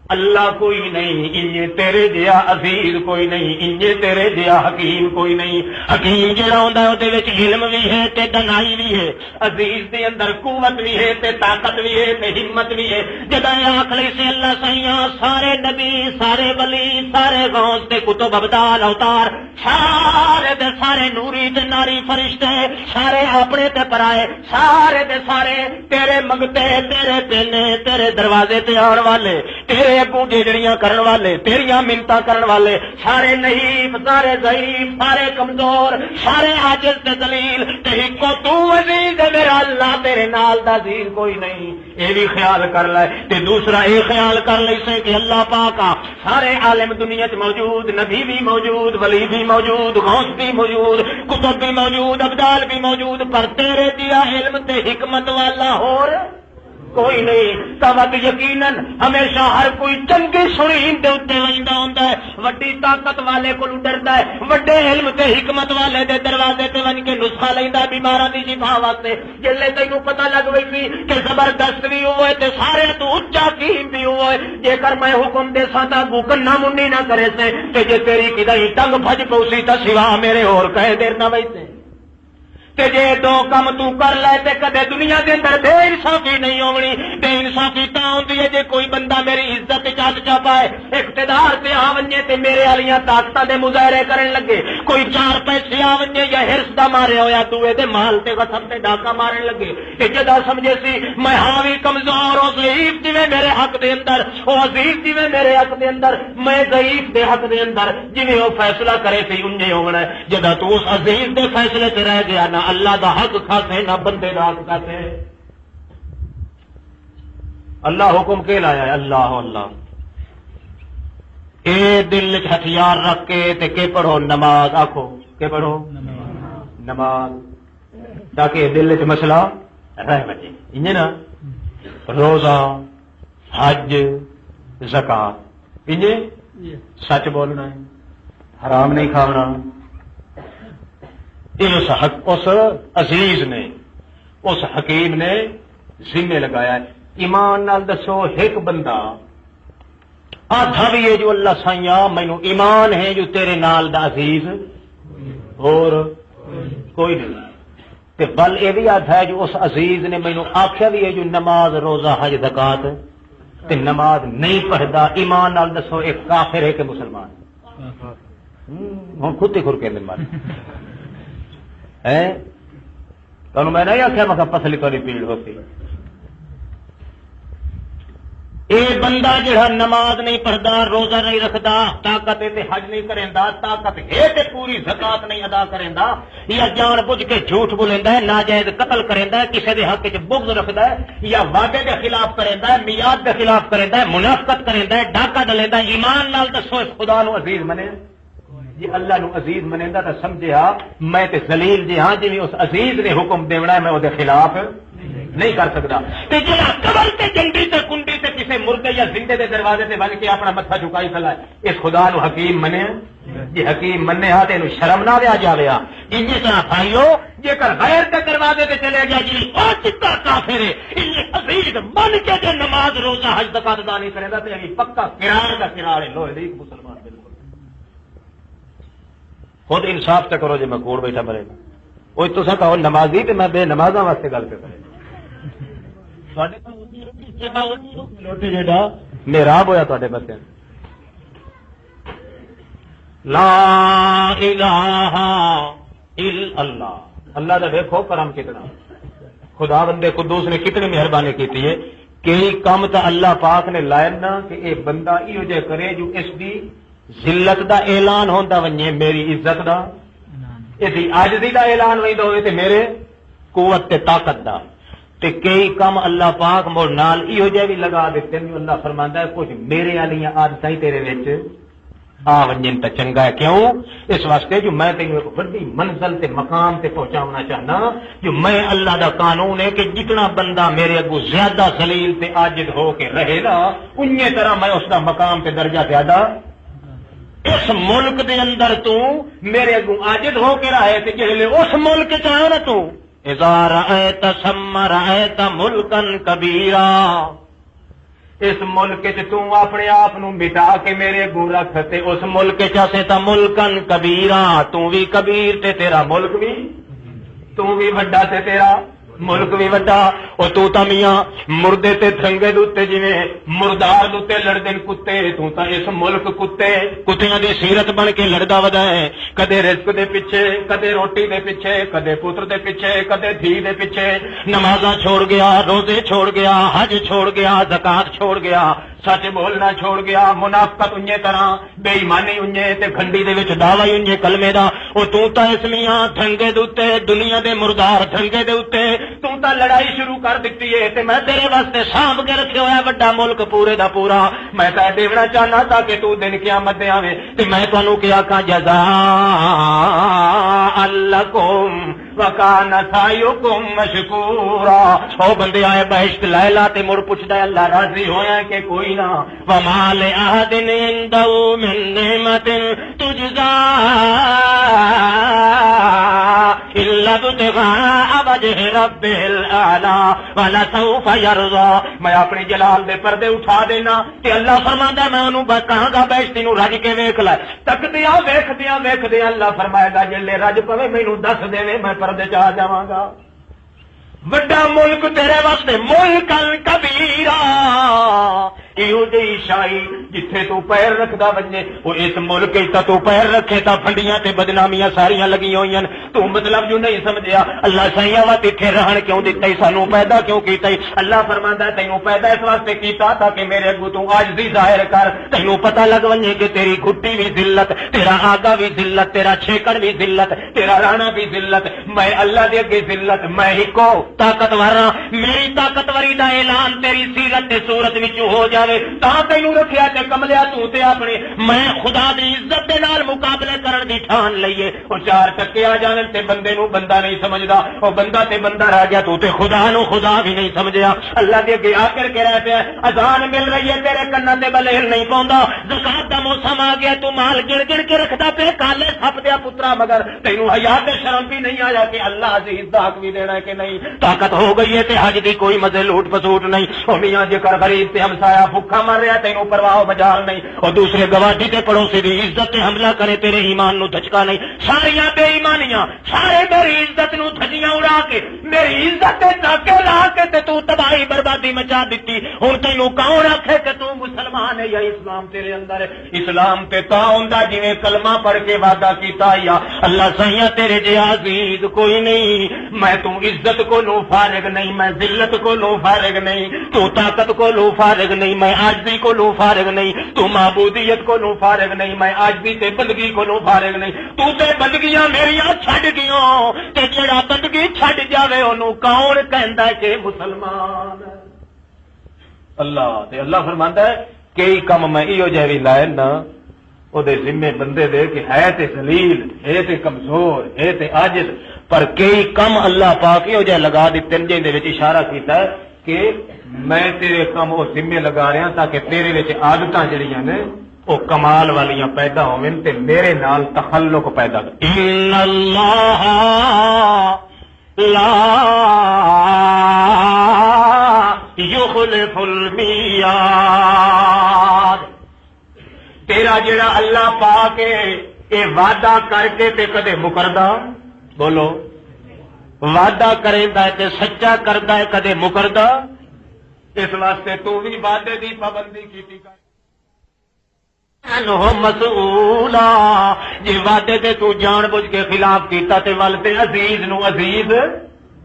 اللہ کوئی نہیں انجے تیرے جیا عزیز کوئی نہیں انجے تیرے جیا حکیم کوئی نہیں حکیم جڑا ہوندا ہے اودے وچ علم بھی ہے تے دنائی بھی ہے عزیز دے اندر قوت بھی ہے تے طاقت بھی ہے تے ہمت بھی ہے جدا آکھ لئی سے اللہ سیاں سارے نبی سارے ولی سارے غوث تے کتب ابدال اوتار سارے دے سارے نوری تے ناری فرشتے سارے اپنے تے پرائے سارے دے سارے تیرے منگتے تیرے پینے تیرے دروازے تے آن والے تیرے اگوں جڑیاں کرن والے تیریاں منتاں کرن والے سارے نحیف سارے ضعیف سارے کمزور سارے عاجز تے ذلیل تے ہکو تو عزیز ہے میرا اللہ تیرے نال دا عزیز کوئی نہیں اے بھی خیال کر لے تے دوسرا اے خیال کر لے سے کہ اللہ پاک سارے عالم دنیا وچ موجود نبی بھی موجود ولی بھی موجود غوث بھی موجود کتب بھی موجود ابدال بھی موجود پر تیرے دیا علم تے حکمت والا اور کوئی نہیں تب یقیناً ہمیشہ ہر کوئی چنگی سنیم دے اوتے ویندا ہوندا ہے وڈی طاقت والے کولوں ڈردا ہے وڈے علم تے حکمت والے دے دروازے تے ون کے نسخہ لیندا بیماراں دی شفا واسطے جلے تینوں پتہ لگ وی کہ زبردست بھی ہوئے تے سارے تو اونچا قیم بھی ہوئے جے کر میں حکم دے ساں کو کننا منڈی نہ کرے سے تے جے تیری کدی ٹنگ بھج پوسی تا سوا میرے اور کہے دیر نہ ویسے جے دو کم تو کر لے تے کدے دنیا دے اندر بے انصافی نہیں ہونی بے انصافی تا ہوندی ہے جے کوئی بندہ میری عزت چل چا پائے اقتدار تے آ ونجے تے میرے والیاں طاقتاں دے مظاہرے کرن لگے کوئی چار پیسے آ ونجے یا ہرس دا مارے ہویا دوے دے مال تے غصب تے ڈاکا مارن لگے تے جدا سمجھے سی میں ہاں وی کمزور او ضعیف جویں میرے حق دے اندر او عزیز جویں میرے حق دے اندر میں ضعیف دے حق دے اندر جویں او فیصلہ کرے سی انجے ہونا ہے جدا تو اس عزیز دے فیصلے تے رہ گیا نہ اللہ دا حق کھاتے نہ بندے دا حق کھاتے اللہ حکم کے لایا ہے اللہ اللہ اے دل وچ ہتھیار رکھ کے تے کہ پڑھو نماز آکھو کہ پڑھو نماز تاکہ دل وچ مسئلہ رہ بچے انجے نا روزہ حج زکات انجے سچ بولنا ہے حرام نہیں کھانا اس عزیز نے اس حکیم نے ذمہ لگایا ہے ایمان نال دسو ایک بندہ آدھا بھی ہے جو اللہ سائیاں مینو ایمان ہے جو تیرے نال دا عزیز اور کوئی نہیں تے بل یہ بھی آدھا ہے جو اس عزیز نے مینو آخیا بھی ہے جو نماز روزہ حج زکات تے نماز نہیں پڑھدا ایمان نال دسو ایک کافر ہے کہ مسلمان ہوں خود ہی خور کے مار تمہیں میں نہیں آخیا میں پسلی تاری پیڑ ہوتی اے بندہ جڑا نماز نہیں پڑھتا روزہ نہیں رکھتا طاقت تے حج نہیں کریندا طاقت ہے تے پوری زکات نہیں ادا کریندا یا جان بوجھ کے جھوٹ بولیندا ہے ناجائز قتل کریندا ہے کسی دے حق وچ بغض رکھدا ہے یا وعدے دے خلاف کریندا ہے میعاد دے خلاف کریندا ہے منافقت کریندا ہے ڈاکہ ڈلیندا ہے ایمان نال دسو خدا نو عزیز منے جی اللہ نو عزیز منیندا تے سمجھیا میں تے ذلیل جی ہاں جی اس عزیز نے حکم دیونا ہے میں او دے خلاف نہیں کر سکتا تے جڑا قبر تے جنڈی تے کنڈی تے کسے مردے یا زندے دے دروازے تے بن کے اپنا متھا جھکائی کھلا ہے اس خدا نو حکیم منے جی حکیم مننے ہا تے نو شرم نہ آ جاویا انجی طرح بھائیو جے کر غیر دے دروازے تے چلے گیا جی او چتا کافر ہے انجی عزیز من کے تے نماز روزہ حج زکات ادا نہیں کریندا تے ابھی پکا قرار دا قرار ہے لوہے دی مسلمان خود انصاف تے کرو جی میں کوڑ بیٹھا مرے گا وہ تصا کہو نمازی تے میں بے نمازاں واسطے گل پہ کرے محراب ہویا تے بچے لا الہ الا اللہ اللہ دا دیکھو کرم کتنا خدا بندے قدوس نے کتنی مہربانی کی ہے کئی کام تا اللہ پاک نے لائے نا کہ اے بندہ ایو جے کرے جو اس دی ذلت دا اعلان ہوندا ونجے میری عزت دا اسی عاجزی دا اعلان ویندا ہوئے تے میرے قوت تے طاقت دا تے کئی کم اللہ پاک مول نال ایو جے بھی لگا دیتے ہیں اللہ فرماندا ہے کچھ میرے والیاں عادتاں ہی تیرے وچ آ ونجن تے چنگا ہے کیوں اس واسطے جو میں تینوں ایک بڑی منزل تے مقام تے پہنچاونا چاہنا جو میں اللہ دا قانون ہے کہ جتنا بندہ میرے اگوں زیادہ ذلیل تے عاجز ہو کے رہے گا انہی طرح میں اس دا مقام تے درجہ زیادہ اس ملک دے اندر تو میرے اگوں عاجز ہو کے رہے تے جہلے اس ملک چاہے نا تو اذا رأیت ثم رأیت ملکا کبیرا اس ملک تو اپنے آپ نو مٹا کے میرے اگوں رکھ تے اس ملک چاسے تا ملکن کبیرا تو بھی کبیر تے تیرا ملک بھی تو بھی وڈا تے تیرا ملک بھی وڈا او تو تا میاں مردے تے تھنگے دوتے جویں مردار دوتے لڑدے کتے تو تا اس ملک کتیاں دی سیرت بن کے لڑدا ودا ہے کدے رزق دے پیچھے کدے روٹی دے پیچھے کدے پتر دے پیچھے کدے دھی دے پیچھے نمازاں چھوڑ گیا روزے چھوڑ گیا حج چھوڑ گیا زکات چھوڑ گیا سچ بولنا چھوڑ گیا منافقت انجے طرح بے ایمانی انجے تے کھنڈی دے وچ دعوی انجے کلمے دا او تو تا اس میاں دھنگے دے اوتے دنیا دے مردار دھنگے دے اوتے تو تا لڑائی شروع کر دتی ہے تے میں تیرے واسطے سانپ کے رکھیا ہوا بڑا ملک پورے دا پورا میں تے دیونا چاہنا تاکہ تو دن قیامت دے آویں تے میں تانوں کیا کہ جزاء لکم وکان سعیکم مشکورا او بندے آئے بہشت لیلا تے مڑ پوچھدا ہے اللہ راضی ہویا کہ کوئی نہ وما لأحد عنده من نعمت تجزا الا ابتغاء وجه ربه الاعلى ولسوف يرضى میں اپنی جلال دے پردے اٹھا دینا تے اللہ فرماندا میں انہوں کہاں گا بہشتی نو رج کے ویکھ لے تکدیاں ویکھدیاں اللہ فرمائے گا جلے رج پوے مینوں دس دے میں پردے چ آ جاواں گا وڈا ملک تیرے واسطے ملکن کبیرا ایو جی شاہی جتھے تو پیر رکھدا ونجے او اس ملک تا تو پیر رکھے تا پھنڈیاں تے بدنامیاں ساریاں لگی ہوئیاں تو مطلب جو نہیں سمجھیا اللہ سائیاں وا ایتھے رہن کیوں دتا سانو پیدا کیوں کیتا اللہ فرماندا ہے تینوں پیدا اس واسطے کیتا تاکہ میرے اگوں تو عاجزی ظاہر کر تینوں پتہ لگ ونجے کہ تیری گھٹی بھی ذلت تیرا آگا بھی ذلت تیرا چھیکڑ بھی ذلت تیرا رانا بھی ذلت میں اللہ دے اگے ذلت میں ہی کو طاقتور میری طاقتوری دا اعلان تیری سیرت تے صورت وچ ہو جائے تا تینوں رکھیا تے کملیا تو تے اپنے میں خدا دی عزت دے نال مقابلے کرن دی ٹھان لئیے او چار چکے آ جان تے بندے نو بندہ نہیں سمجھدا او بندہ تے بندہ رہ گیا تو تے خدا نو خدا بھی نہیں سمجھیا اللہ دے اگے آ کر کے رہ پیا اذان مل رہی ہے تیرے کناں تے بلیل نہیں پوندا زکات دا موسم آ گیا تو مال گن گن کے رکھدا پے کالے سپ دیا پترا مگر تینوں حیا تے شرم بھی نہیں آیا کہ اللہ عزیز دا حق بھی دینا ہے کہ نہیں طاقت ہو گئی ہے تے حج دی کوئی مزے لوٹ پسوٹ نہیں او میاں جے کر غریب تے ہمسایا بھوکا مر رہا تینوں پرواہ مجال نہیں اور دوسرے گواڈی تے پڑوسی دی عزت تے حملہ کرے تیرے ایمان نو دھچکا نہیں ساریاں بے ایمانیاں سارے میری عزت نو دھجیاں اڑا کے میری عزت تے ڈاکے لا کے تے تو تباہی بربادی مچا دتی ہن تینوں کون آکھے کہ تو مسلمان ہے یا اسلام تیرے اندر ہے اسلام تے تا ہوندا جویں کلمہ پڑھ کے وعدہ کیتا یا اللہ سیاں تیرے جے عزیز کوئی نہیں میں تو عزت کو لو فارغ نہیں میں ذلت کو لو فارغ نہیں تو طاقت کو لو فارغ نہیں میں عاجزی کو لو فارغ نہیں تو معبودیت کو لو فارغ نہیں میں عاجزی تے بندگی کو لو فارغ نہیں تو تے بندگیاں میریاں چھڈ گیاں تے جڑا بندگی چھڈ جاوے اونوں کون کہندا ہے کہ مسلمان اللہ تے اللہ فرماندا ہے کئی کم میں ایو جے لائے نا او دے ذمے بندے دے کہ ہے تے ذلیل ہے تے کمزور ہے تے عاجز پر کئی کم اللہ پاک ایو جے لگا دتے جے دے وچ اشارہ کیتا ہے کہ میں تیرے کم وہ ذمے لگا رہا تاکہ تیرے وچ عادتاں جڑیاں نے وہ کمال والیاں پیدا ہوویں تے میرے نال تخلق پیدا کر ان اللہ لا یخلف المیعاد تیرا جڑا اللہ پاک ہے اے وعدہ کر کے تے کدے مکردا بولو وعدہ کریندا ہے تے سچا کردا ہے کدے مکردا اس واسطے تو بھی وعدے دی پابندی کیتی کر انہو مسئولا جی وعدے تے تو جان بوجھ کے خلاف کیتا تے ول تے عزیز نو عزیز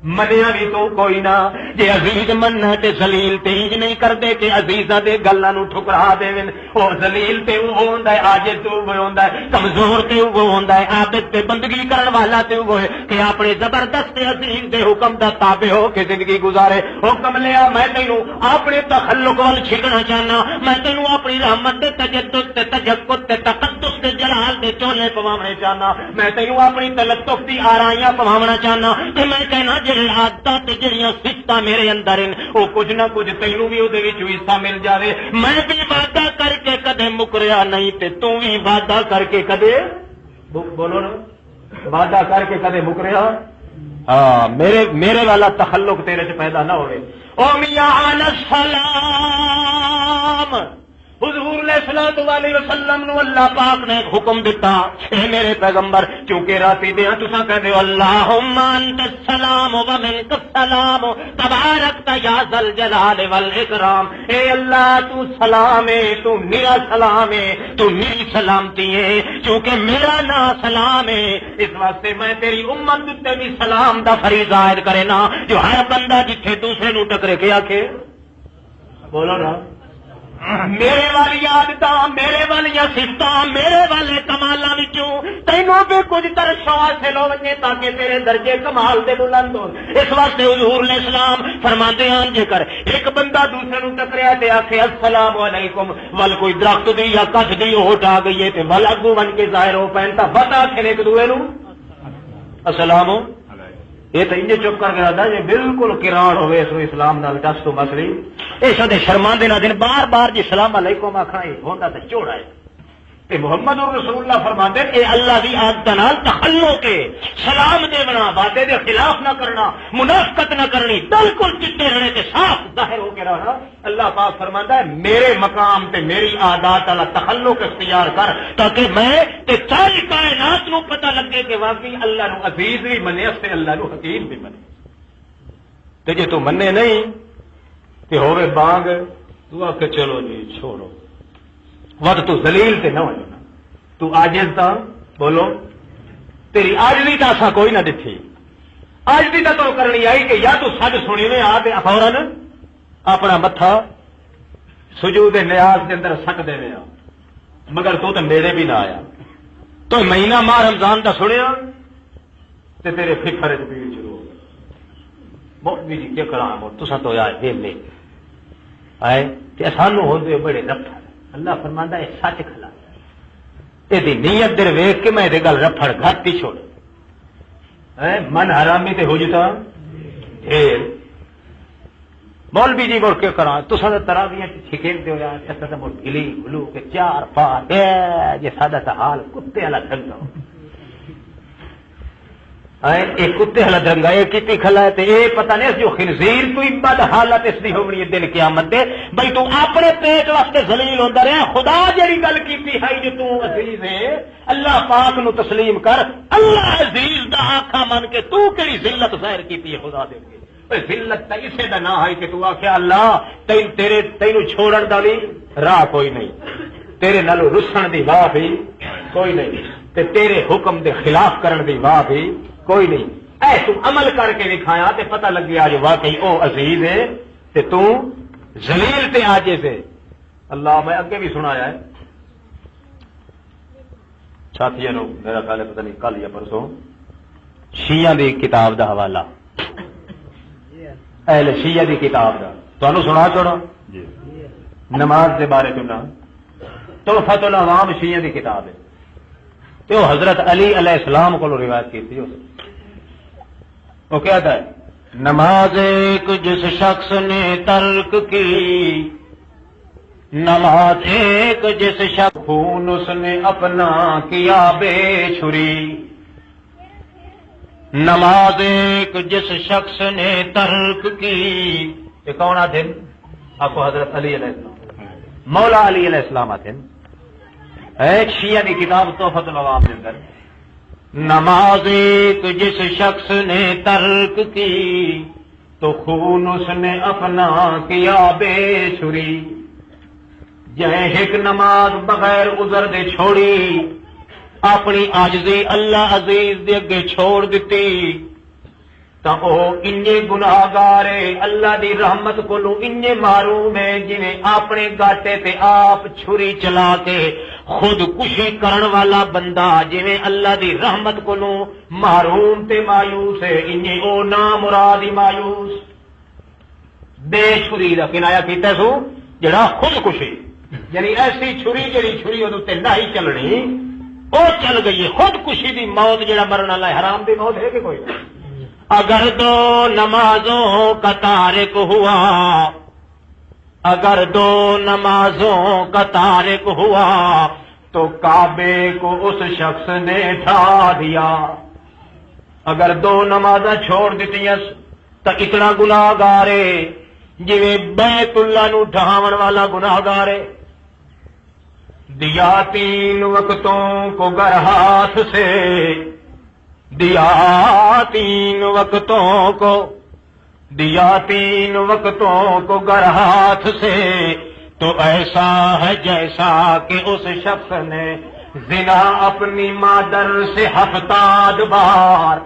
منیا بھی تو کوئی نہ جے عزیز مننا تے ذلیل تے انج نہیں کردے کہ عزیزاں دے گلاں نو ٹھکرا دیویں او ذلیل تے او ہوندا ہے عاجز تے او ہوندا ہے کمزور تے او ہوندا ہے عابد تے بندگی کرن والا تے او ہے کہ اپنے زبردست عزیز دے حکم دا تابع ہو کے زندگی گزارے حکم لیا میں تینوں اپنے تخلق ول چھکنا چاہنا میں تینوں اپنی رحمت تے تجدد تے تجقد تے تقدس تے جلال دے چولے پواونے چاہنا میں تینوں اپنی تلطف دی آرائیاں پواونا چاہنا تے میں کہنا عادتاں تے جڑیاں صفتاں میرے اندر ہیں او کچھ نہ کچھ تینوں بھی اودے وچ حصہ مل جاوے میں بھی وعدہ کر کے کدے مکریا نہیں تے تو بھی وعدہ کر کے کدے بولو نا وعدہ کر کے کدے مکریا ہاں میرے والا تخلق تیرے سے پیدا نہ ہوئے. او میاں علیہ السلام حضور علیہ وسلم نو اللہ پاک نے حکم دیتا اے میرے پیغمبر کیونکہ راتی دے تساں کہندے ہو اللہم انت السلام و منک السلام تبارکت یا ذل جلال والاکرام. اے اللہ تو سلام ہے، تو میرا سلام ہے، تو میری سلامتی ہے کیونکہ میرا نام سلام ہے. اس واسطے میں تیری امت تے بھی سلام دا فریضہ عائد کرے نا جو ہر بندہ جتھے دوسرے نو ٹکرے کے آکھے بولو نا میرے والی عادتاں میرے والی صفتاں میرے والے کمالاں وچوں تینوں بھی کچھ ترشو حاصل ہو وجے تاکہ تیرے درجے کمال دے بلند ہو. اس واسطے حضور علیہ السلام فرماندے ہیں جے کر ایک بندہ دوسرے نوں ٹکریا تے آکھے السلام علیکم ول کوئی درخت دی یا کچھ دی ہوٹ آ گئی ہے تے ول اگوں ون کے ظاہر ہو پین تا بتا کہ ایک دوے نوں السلام یہ تو انجے چپ کر کے آتا جی بالکل کراڑ ہوئے سو اسلام نال ٹس تو مسلی یہ سدے شرماندے نہ دن بار بار جی سلام علیکم آخنا یہ ہوتا تو چوڑا ہے. محمد رسول اللہ فرماندے اے اللہ دی عادت نال تخلق کے سلام دینا وعدے دے خلاف نہ کرنا منافقت نہ کرنی بالکل چٹے رہنے تے صاف ظاہر ہو کے رہنا. اللہ پاک فرماندا ہے میرے مقام تے میری عادات والا تخلق اختیار کر تاکہ میں تے ساری کائنات نو پتہ لگے کہ واقعی اللہ نو عزیز بھی منے تے اللہ نو حکیم بھی منے. تے جے تو منے نہیں تے ہوے بانگ تو آ کے چلو جی چھوڑو وقت تو ذلیل تے نہ ہو جانا تو عاجز تا بولو تیری عاجزی تا اسا کوئی نہ دتھی. عاجزی تا تو کرنی آئی کہ یا تو سج سنی میں آ تے فوراً اپنا متھا سجود نیاز کے اندر سٹ دے وے مگر تو تے میرے بھی نہ آیا تو مہینہ ماہ رمضان دا سنیا تے تیرے فکر وچ پیڑ شروع ہو گئی. مولوی جی کیا کراں تساں تو یار ویلے آئے تے سانو ہوندے بڑے رفڑ. اللہ فرماندا ہے سچ کھلا یہ نیت در ویخ کے میں گل رفڑ گھٹ ہی چھوڑ من حرامی تے ہو جتا ڈھیر. مولوی جی مڑ کے کرا تساں تراویاں چھکین دے ہو یار اساں تے مڑ گلی گلو کے چار پار یہ ساڈا تا حال کتے والا ڈنگا ایک کتے والا ڈنگا یہ کیتی کھلا ہے تے اے پتہ نہیں جو خنزیر تو بد حالت اس دی ہونی ہے دن قیامت دے بھئی تو اپنے پیٹ واسطے ذلیل ہوندا رہیا. خدا جڑی گل کیتی ہے جو تو عزیز ہے اللہ پاک نو تسلیم کر. اللہ عزیز دا آکھا من کے تو کیڑی ذلت ظاہر کیتی ہے خدا دے کے ذلت تے اسے دا نہ ہے کہ تو آکھے اللہ تینو چھوڑن دا بھی راہ کوئی نہیں تیرے نالو رسن دی واہ بھی کوئی نہیں تے تیرے حکم دے خلاف کرن دی واہ بھی کوئی نہیں. اے تو عمل کر کے دکھایا تے پتہ لگ گیا جو واقعی او عزیز ہے تے تو ذلیل تے عاجز ہے. اللہ میں اگے بھی سنایا ہے ساتھیوں نو میرا خیال ہے پتہ نہیں کل یا پرسوں شیعہ دی کتاب دا حوالہ اہل شیعہ دی کتاب دا تانوں سنا چھوڑا نماز دے بارے چنا تحفۃ العوام شیعہ دی کتاب ہے تو حضرت علی علیہ السلام کو روایت کی تھی وہ کہتا ہے نماز ایک جس شخص نے ترک کی نماز ایک جس شخص خون اس نے اپنا کیا بے چھری. نماز ایک جس شخص نے ترک کی یہ کون آتے ہیں آپ کو حضرت علی علیہ السلام مولا علی علیہ السلام آتے ہیں ایک شیعہ کی کتاب تحفۃ العوام کے اندر نماز ایک جس شخص نے ترک کی تو خون اس نے اپنا کیا بے چھری. جائے ایک نماز بغیر عذر دے چھوڑی اپنی عاجزی اللہ عزیز دے اگے چھوڑ دیتی تو او انجے گناہگار اللہ دی رحمت کو انجے معروم ہے جنہیں اپنے گاٹے تے آپ چھری چلا کے خود کشی کرن والا بندہ جویں اللہ دی رحمت کو محروم تے مایوس ہے انجے او نامرادی مایوس بے چھری دا کنایا کیتا سو جڑا خود کشی یعنی ایسی چھری جڑی چھری اودوں تے نہیں چلنی او چل گئی خود کشی دی موت جڑا مرن والا ہے حرام دی موت ہے کہ کوئی. اگر دو نمازوں کا تارک ہوا اگر دو نمازوں کا تارک ہوا تو کعبے کو اس شخص نے ڈھا دیا. اگر 2 نمازاں چھوڑ دتیاں تو اتنا گناہگار ہے جویں بیت اللہ نو ڈھاون والا گناہگار ہے. دیا 3 وقتوں کو گر ہاتھ سے، دیا 3 وقتوں کو، دیا 3 وقتوں کو گر ہاتھ سے، تو ایسا ہے جیسا کہ اس شخص نے زنا اپنی مادر سے 70 بار،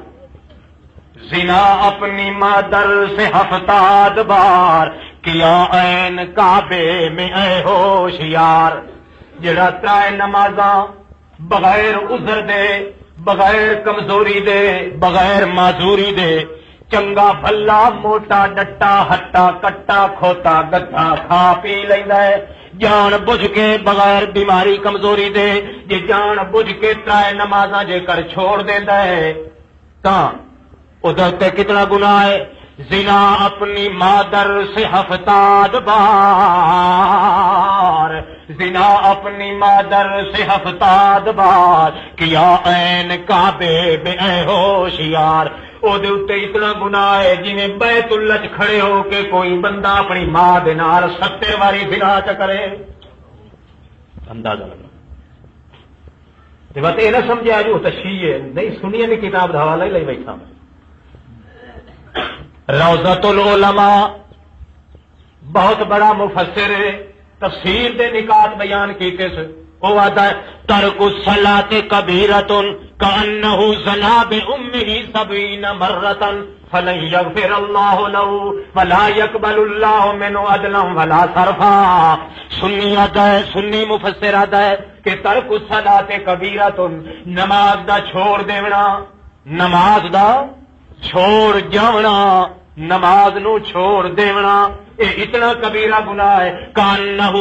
زنا اپنی مادر سے 70 بار کیا عین کعبے میں اے ہوشیار. جڑا 3 نمازاں بغیر عذر دے، بغیر کمزوری دے، بغیر معذوری دے چنگا بھلا موٹا ڈٹا ہٹا کٹا کھوتا گدھا کھا پی لیندا ہے جان بوجھ کے بغیر بیماری کمزوری دے. جے جان بوجھ کے 3 نمازاں جے کر چھوڑ دیندا ہے تاں ادھر تے کتنا گناہ ہے. زنا اپنی مادر سے 70 بار، زنا اپنی مادر سے 70 بار کیا عین کعبے میں اے ہوشیار. او دے اتے اتنا گناہ ہے جویں بیت اللہ چ کھڑے ہو کے کوئی بندہ اپنی ماں دے نال 70 واری زنا چ کرے. اندازہ لگا تے بات یہ نہ سمجھا جو تشیع ہے نہیں سنی نہیں کتاب دا حوالہ ہی لے بیٹھا میں. روضۃ العلماء بہت بڑا مفسر ہے، تفسیر دے نکات بیان کیتے سے وہ آتا ہے ترک الصلاۃ کبیرۃ کأنہ زنا بأمہ 70 مرۃ فلن یغفر اللہ له ولا يقبل اللہ منہ عدلا ولا صرفا. سنی آتا ہے، سنی مفسر آتا ہے کہ ترک الصلاۃ کبیرۃ نماز دا چھوڑ دیونا، نماز دا چھوڑ جاونا، نماز نو چھوڑ دیونا اے اتنا کبیرہ گناہ ہے. کانہ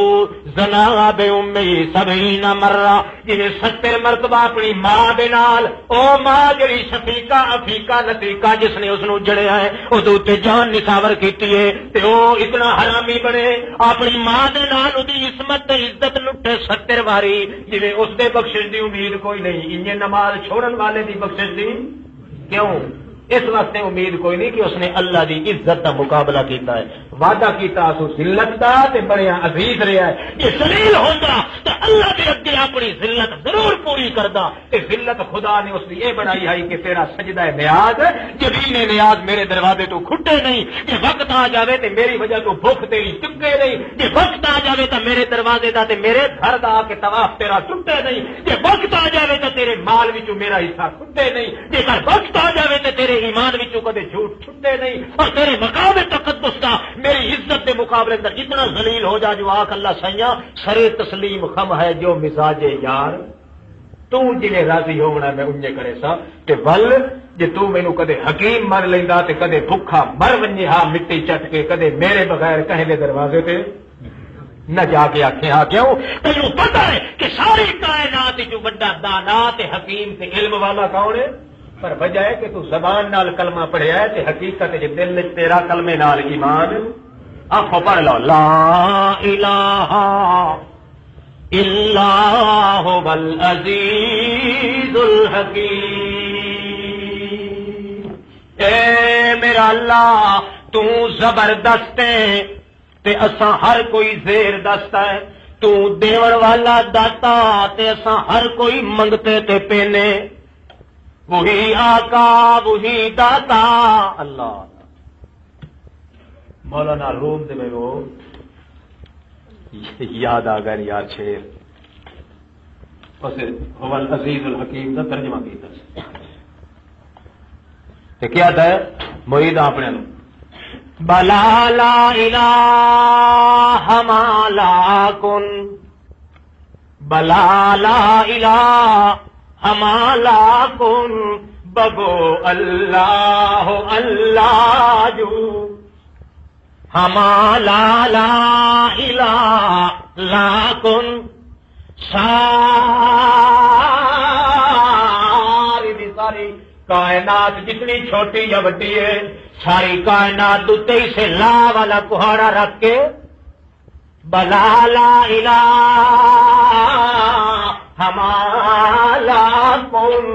زنا بأمہ 70 مرہ جنہیں 70 مرتبہ اپنی ماں دے نال، او ماں جڑی شفیقہ افیقہ لطیقہ جس نے اس نو جڑیا ہے او دے تے جان نثار کیتی ہے تے او اتنا حرامی بنے اپنی ماں دے نال اودی عصمت تے عزت لٹے 70 واری جویں اس دے بخشش دی امید کوئی نہیں. انجے نماز چھوڑن والے دی بخشش دی کیوں؟ اس واسطے امید کوئی نہیں کہ اس نے اللہ دی عزت کا مقابلہ کیتا ہے. وعدہ کیتا سو ذلت دا تے بڑیا عزیز رہا ہے. یہ ذلیل ہوندا تے اللہ دے اگے اپنی ذلت ضرور پوری کردا. تے ذلت خدا نے اس لیے بنائی ہے کہ تیرا سجدہ نیاز جبین نیاز میرے دروازے تو کھٹے نہیں. یہ وقت آ جاوے تے میری وجہ تو بھوک تیری چکے نہیں. یہ وقت آ جاوے تے میرے دروازے دا تے میرے گھر دا کے طواف تیرا ٹوٹے نہیں. یہ وقت آ جاوے تے تیرے مال وچوں میرا حصہ کھٹے نہیں. یہ وقت آ جاوے تے تیرے ایمان وچوں کدے جھوٹ چھٹے نہیں. اور تیرے مقام تقدس دا میری عزت کے مقابلے اندر اتنا ذلیل ہو جا جو آخ اللہ سیاں سرے تسلیم خم ہے جو مزاج یار تو جنہیں راضی ہونا میں انجے کرے سا تے ول جے تو مینوں کدے حکیم مر لیندا تے کدے بھکھا مر ونجے ہاں مٹی چٹ کے کدے میرے بغیر کہیں دے دروازے تے نہ جا کے آکھے ہاں کیوں تینوں پتہ ہے کہ ساری کائنات جو بڑا دانا تے حکیم تے علم والا کون ہے؟ پر وجہ ہے کہ تو زبان نال کلمہ پڑھیا ہے تے حقیقت جے دل وچ تیرا کلمے نال ایمان آنکھوں پڑھ لو لا الہ الا هو العزیز الحکیم. اے میرا اللہ تو زبردست ہے تے اساں ہر کوئی زیر دست ہے. تو دیون والا داتا تے اساں ہر کوئی منگتے تے پینے. وہی آقا وہی داتا اللہ. مولانا روم دے میں وہ یاد آ گئے یار شیر اسے هو العزیز الحکیم کا ترجمہ کیتا تے کیا تھا مرید اپنے نو بلا لا الہ ما لا کن بلا لا الہ ما لا کن بگو اللہ اللہ جو ہمالا لا الہ لا کن ساری دی ساری کائنات جتنی چھوٹی یا بڑی ہے ساری کائنات دوتے سے لا والا کہاڑا رکھ کے بلا لا الہ ہمالا کن